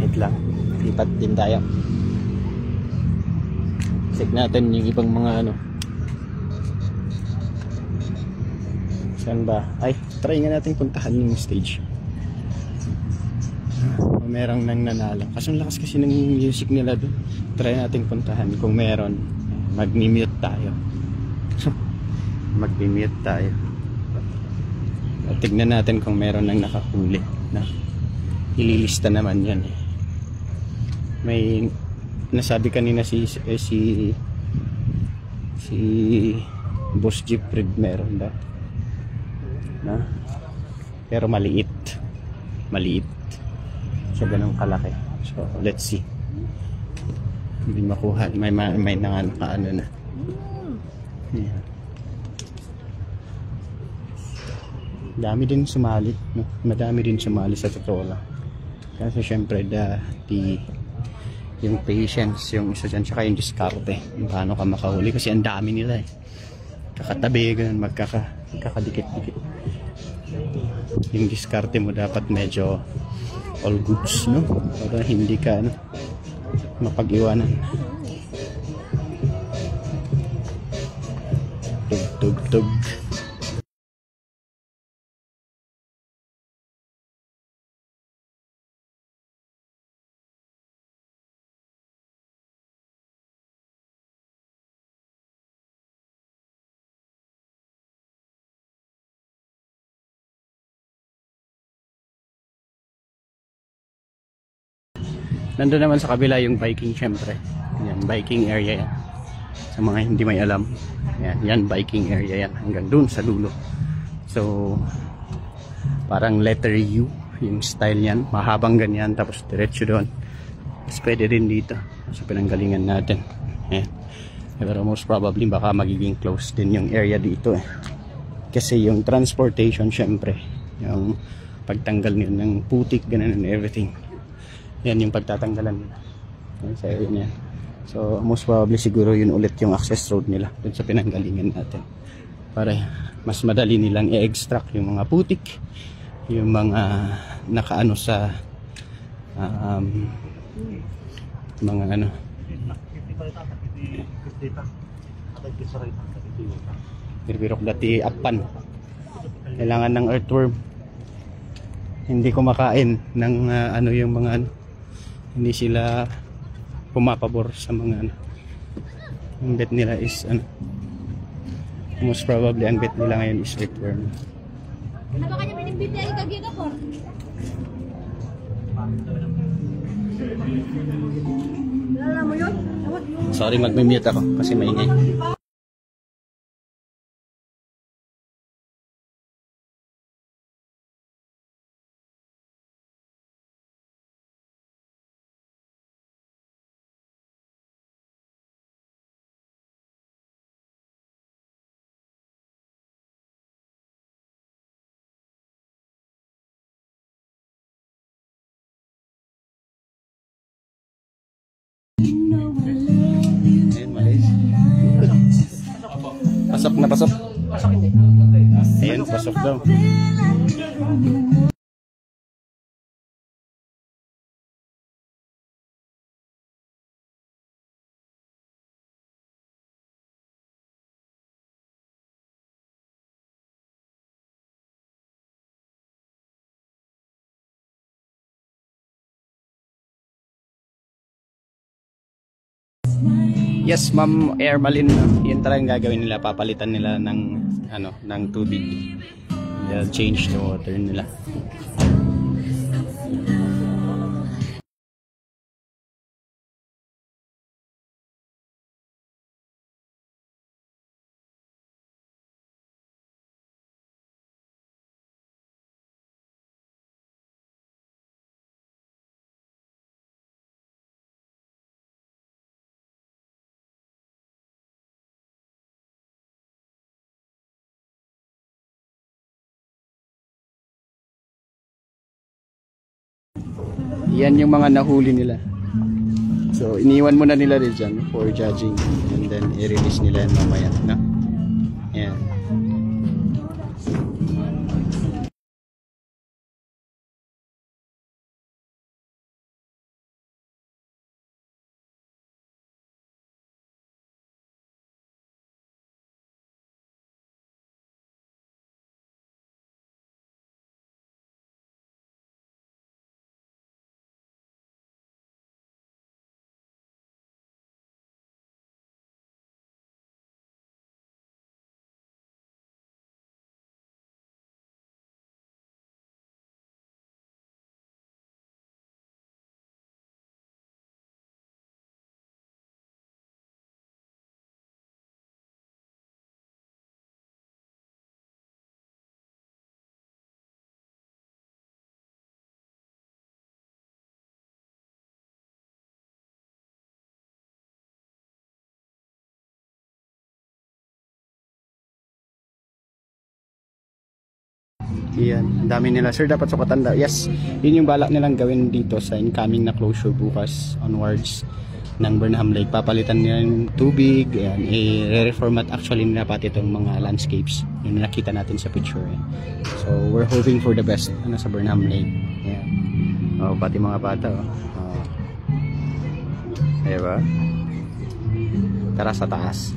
Wait lang, lipat din tayo. Check natin yung ibang mga ano. Saan ba? Ay, try nga natin puntahan yung stage. Merong nang nanalo. Kasi ang lakas kasi ng music nila doon. Try natin puntahan. Kung meron, mag-mute tayo. Mag-mute tayo. At tignan natin kung meron nang nakahuli na ililista naman yan eh. May nasabi kanina si Boss Jeep Red meron daw na, pero maliit so ganun kalaki. So let's see, hindi makuha. May nakaano na. Ayan. Dami din sumali, no? Madami din sumali sa totoo lang. Kasi syempre yung patience, yung isa dyan, tsaka yung diskarte, yung paano ka makahuli, kasi ang dami nila eh. Kakatabi, ganun, magkakadikit-dikit. Yung diskarte mo dapat medyo all goods, no? Para hindi ka mapag-iwanan. Tug. Nandun naman sa kabila yung biking, syempre. Yan, biking area yan. Sa mga hindi may alam. Yan, biking area yan. Hanggang dun sa dulo. So, parang letter U yung style yan. Mahabang ganyan, tapos diretso doon. Tapos pwede rin dito sa pinanggalingan natin. Yan. Pero most probably baka magiging close din yung area dito eh. Kasi yung transportation, syempre, yung pagtanggal nila ng putik, ganun and everything. Yan yung pagtatanggalan nila. Yan sa area niya. So, most probably siguro yun ulit yung access road nila dun sa pinanggalingan natin. Para mas madali nilang i-extract yung mga putik, yung mga nakaano sa mga ano, birok dati apan. Kailangan ng earthworm. Hindi kumakain ng ano yung mga ano, hindi sila pumapabor sa mga ano. Ang bet nila is ano, most probably ang bet nila ngayon is earthworm. Ano ba kanya binibiti ay kagina po? Alam mo yun? Sorry, mag-mute ako kasi maingay. Ayun, malis. Pasok na pasok. Ayun, pasok daw. Yes, Ma'am Airmalin, yun talagang gagawin nila, papalitan nila ng ano, ng tubig. They'll change the water nila. Yan yung mga nahuli nila. So, iniwan muna nila rin dyan for judging and then i-release nila yan mamaya, no? Yan. Yan, ang dami nila. Sir, dapat sukatan daw. Yes, yun yung balak nilang gawin dito sa incoming na closure bukas onwards ng Burnham Lake. Papalitan nila yung tubig, ayan, i-reformat actually nila pati itong mga landscapes yung nakita natin sa picture. Eh. So, we're hoping for the best ano, sa Burnham Lake. Ayan. Oh, pati mga bata. Oh. Diba? Tara sa taas.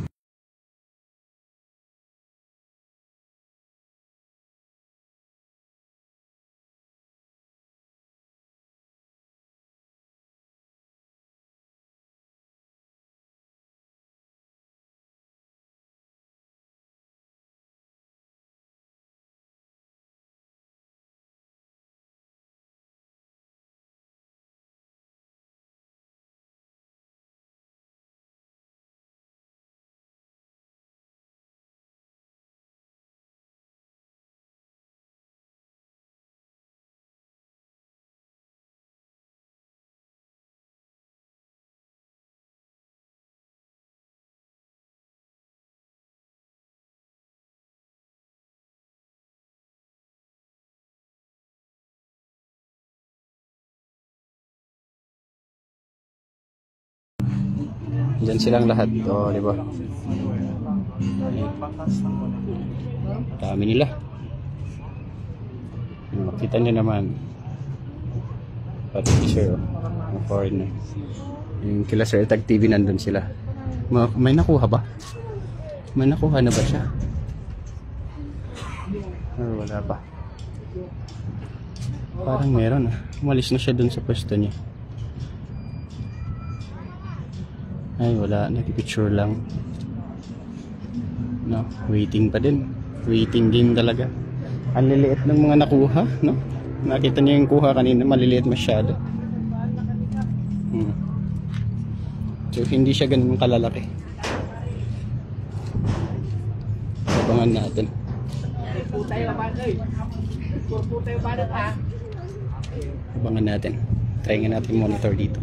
Diyan silang lahat. O, di ba? Dami nila. Kita niyo naman. Pati si Sir, ang foreigner. Yung kila Sir Tag TV nandun sila. May nakuha ba? May nakuha na ba siya? Or wala pa? Parang meron ah. Umalis na siya dun sa pwesto niya. Ay wala, nagpipicture lang. No, waiting pa din. Waiting din talaga. Ang liliit ng mga nakuha, no? Nakita niyo yung kuha kanina, maliliit masyado. So hindi siya ganun kalalaki. Abangan natin. Abangan natin. Try nga natin monitor dito.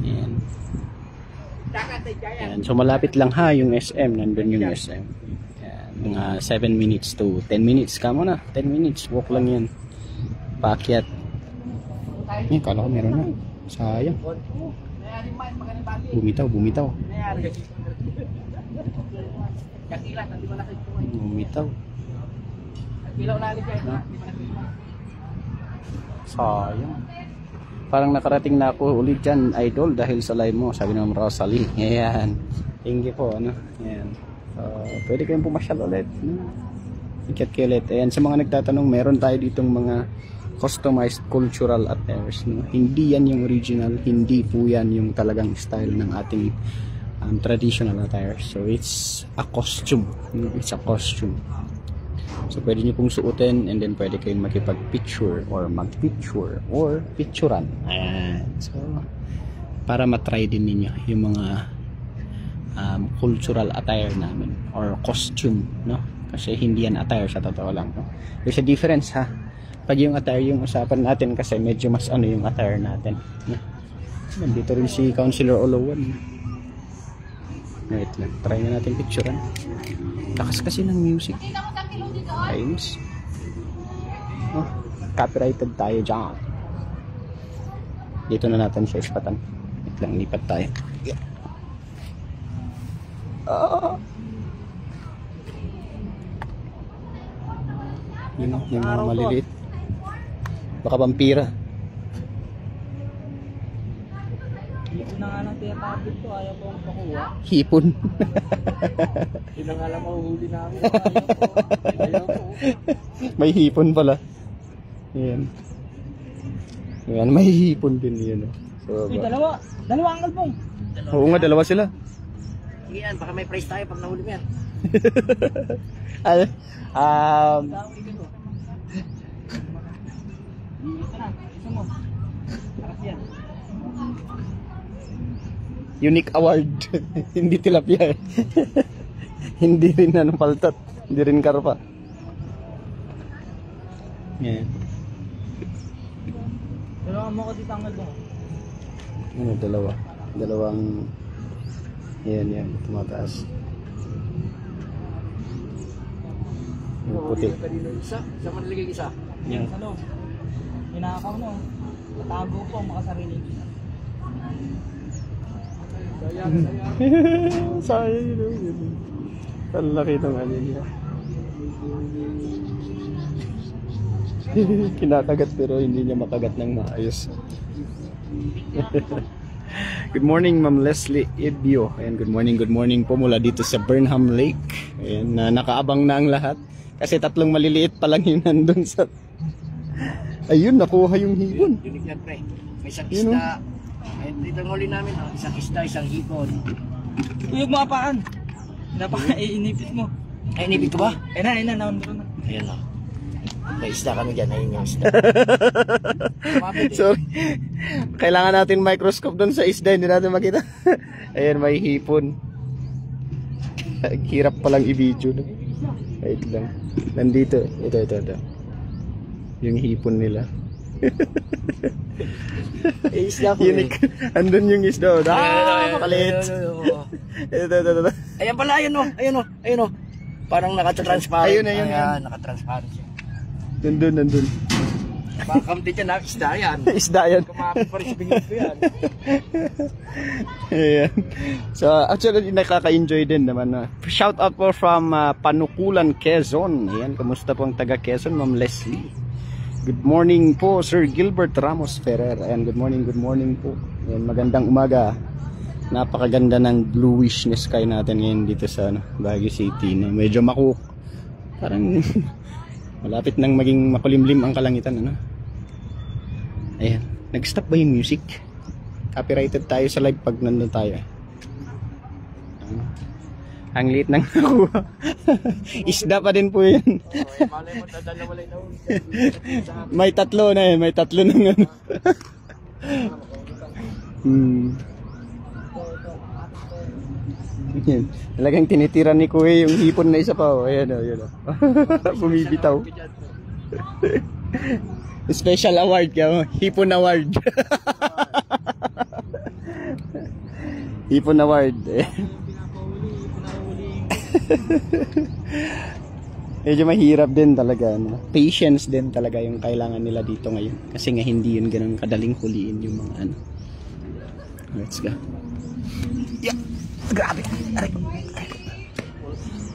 Ayan. Ayan. So malapit lang ha yung SM. Nandun yung SM. Ayan. Mga 7 minutes to 10 minutes. Kamo na. 10 minutes. Walk lang yan. Paakyat. Ayan. Kala ko meron na. Sayang. Bumitaw. Bumitaw. Sayang. Parang nakarating na ako ulit dyan, idol, dahil sa live mo, sabi ng Rosalie. Ayan. Thank you po, ano. Ayan. So, pwede kayong pumasyal ulit. Ikat kayo ulit. Ayan, sa mga nagtatanong, meron tayo ditong mga customized cultural attires. No? Hindi yan yung original, hindi po yan yung talagang style ng ating traditional attire. So, it's a costume. It's a costume. So, pwede nyo pong suotin and then pwede kayong makipag-picture or mag-picture or picturean. Ayan. So, para matry din ninyo yung mga cultural attire namin or costume, no? Kasi hindi yan attire sa totoo lang, no? There's a difference, ha? Pag yung attire yung usapan natin kasi medyo mas ano yung attire natin, no? Nandito rin si Councilor Olowan. Wait lang, try na natin picturean. Lakas kasi ng music. Ayos. Oh, copyrighted tayo dyan. Dito na natin siya ispatan. Wait lang, lipat tayo. Yeah. Yun, yung mga maliliit. Baka vampira. Hipon na nga lang tinatapit ko, ayaw ko pakuha. Hipon. Yun na nga lang mahuhuli namin. Ayaw ko. May hipon pala. Ayan. Ayan, may hipon din yun. So, Uy, dalawa. Dalawa ang kalbong. oo nga, dalawa sila. Sige yan, baka may price tayo pag nahuli mo yan. Ay, Ito na, isa mo. Takas yan. unique award. Hindi tilapia eh. Hindi rin paltat. Hindi rin karpa. Yan. Dalawa mo ko dito ang kalbong. Ano, dalawa. Dalawang yan, tumataas. Yung puti. Isa mo naligay isa. Yan. Sa loob. Hinakaw mo. Tatago po, makasarili. Sayang yun. Ang laki ng ano niya. Kinakagat pero hindi niya makagat ng maayos. Good morning, Ma'am Leslie Ibio. Ayan, good morning po mula dito sa Burnham Lake. Ayan, nakaabang na ang lahat. Kasi 3 maliliit pa lang yun nandun sa... Ayun, nakuha yung hipon. Unique yan, pre. May isang Yun, isda. Dito ang huli namin, isang isda, isang hipon. Uyog mo apaan. Inipit mo. Ay, inipit ko ba? Ayun na, naundro na. Ayan na. May isda kami dyan, ayun yung isda. Sorry. Kailangan natin microscope doon sa isda, hindi natin makita. Ayan, may hipon. Hirap palang i-video. No? Wait lang. Nandito. Ito. Yung hipon nila. Isda ko Unique. Andun yung isda. Makalit. Ito. Ayan pala, ayun o. Parang naka-transparent. Ayun. Ayan, naka-transparent siya. Nandun. Baka kamti dyan, isda yan. Isda yan. Mapit pa rin sa bingit ko yan. Ayan. So, actually, nakaka-enjoy din naman. Shout out po from Panukulan, Quezon. Ayan, kamusta po ang taga Quezon, Ma'am Leslie? Good morning po, Sir Gilbert Ramos Ferrer. Ayan, good morning po. Ayan, magandang umaga. Napakaganda ng bluish na sky natin ngayon dito sa Baguio City. No? Medyo parang malapit nang maging makulimlim ang kalangitan. Ano? Ayan. Nag-stop ba yung music? Copyrighted tayo sa live pag nandun tayo. Ang liit ng nakuha. Isda pa din po yun. May tatlo na eh. May tatlo ng ano. Yan. Talagang tinitira ni Kuya yung hipon na isa pa. Oh. Ayan o. Ayan o. Bumibitaw. Special award ka. Hipon award. Hipon award. Medyo mahirap din talaga. No? Patience din talaga yung kailangan nila dito ngayon. Kasi nga hindi yun ganun kadaling huliin yung mga ano. Let's go. Yeah. Grabe. Aray ko.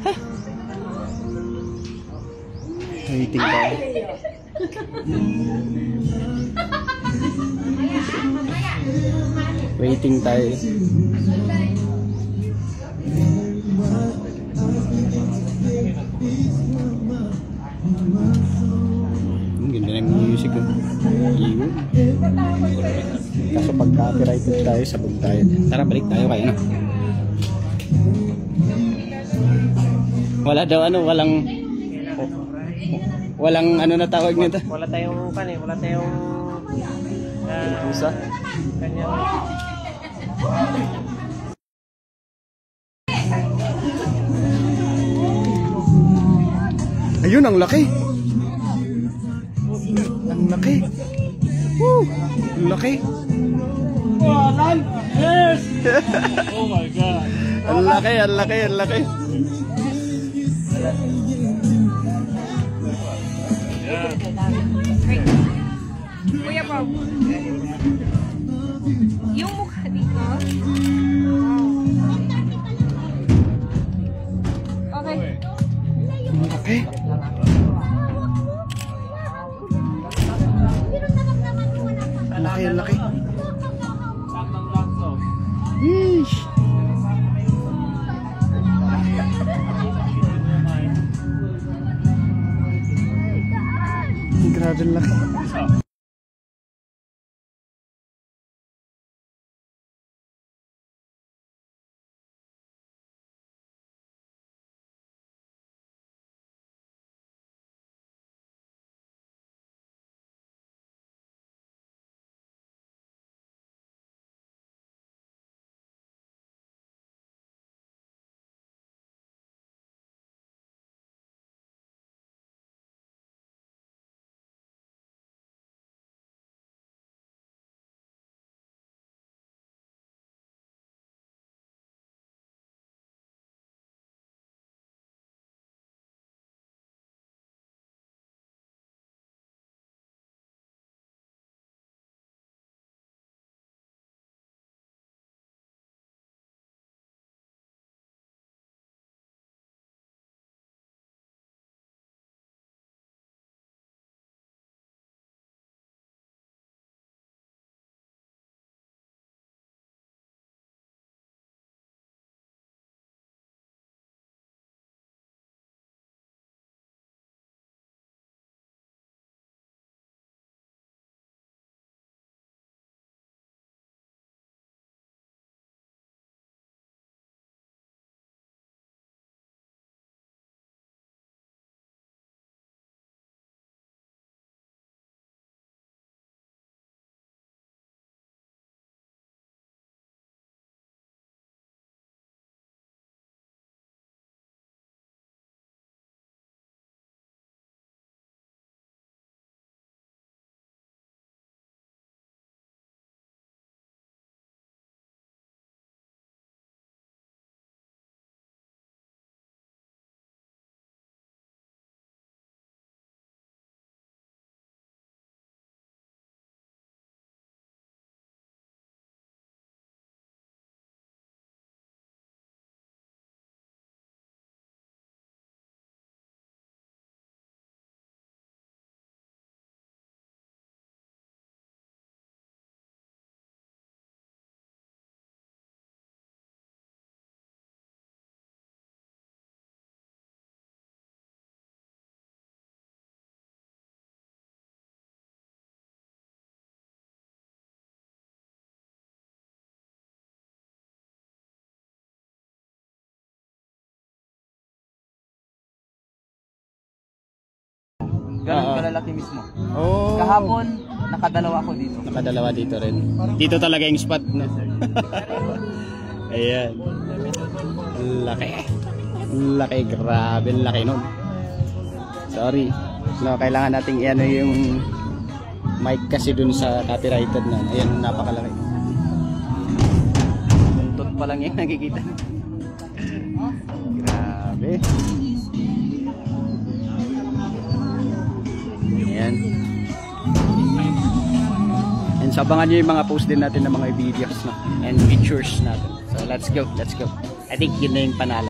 Huh? Waiting tayo. Waiting tayo. Ang ganda ng music. Iyon. Kaso pag copyrighted tayo, sabog tayo. Tara, balik tayo kayo. No? Wala daw ano, walang ano na tawag nito. Wala tayong wala tayong Usa? kanya. Ayun, ang laki. Ang laki. Woo! Ang laki. Yes! Oh my God. Ang laki, ang laki, ang laki. Kuya Bob. Yung mukha dito. Okay. Ang laki. Ang laki, ang laki. Yeesh. Grabe ang laki. Ganun Oo. kalalaki mismo. Oh. Kahapon, nakadalawa ako dito. Nakadalawa dito rin. Dito talaga yung spot, no? Ayan. Laki. Laki, grabe, laki nun. Sorry. No, kailangan nating i-ano yung mic kasi dun sa copyrighted na. Ayan, napakalaki. Buntot pa lang yan, nakikita. Grabe. Ayan. And so abangan nyo yung mga post din natin ng mga videos, no? And pictures natin. So let's go, let's go. I think yun na yung panalo.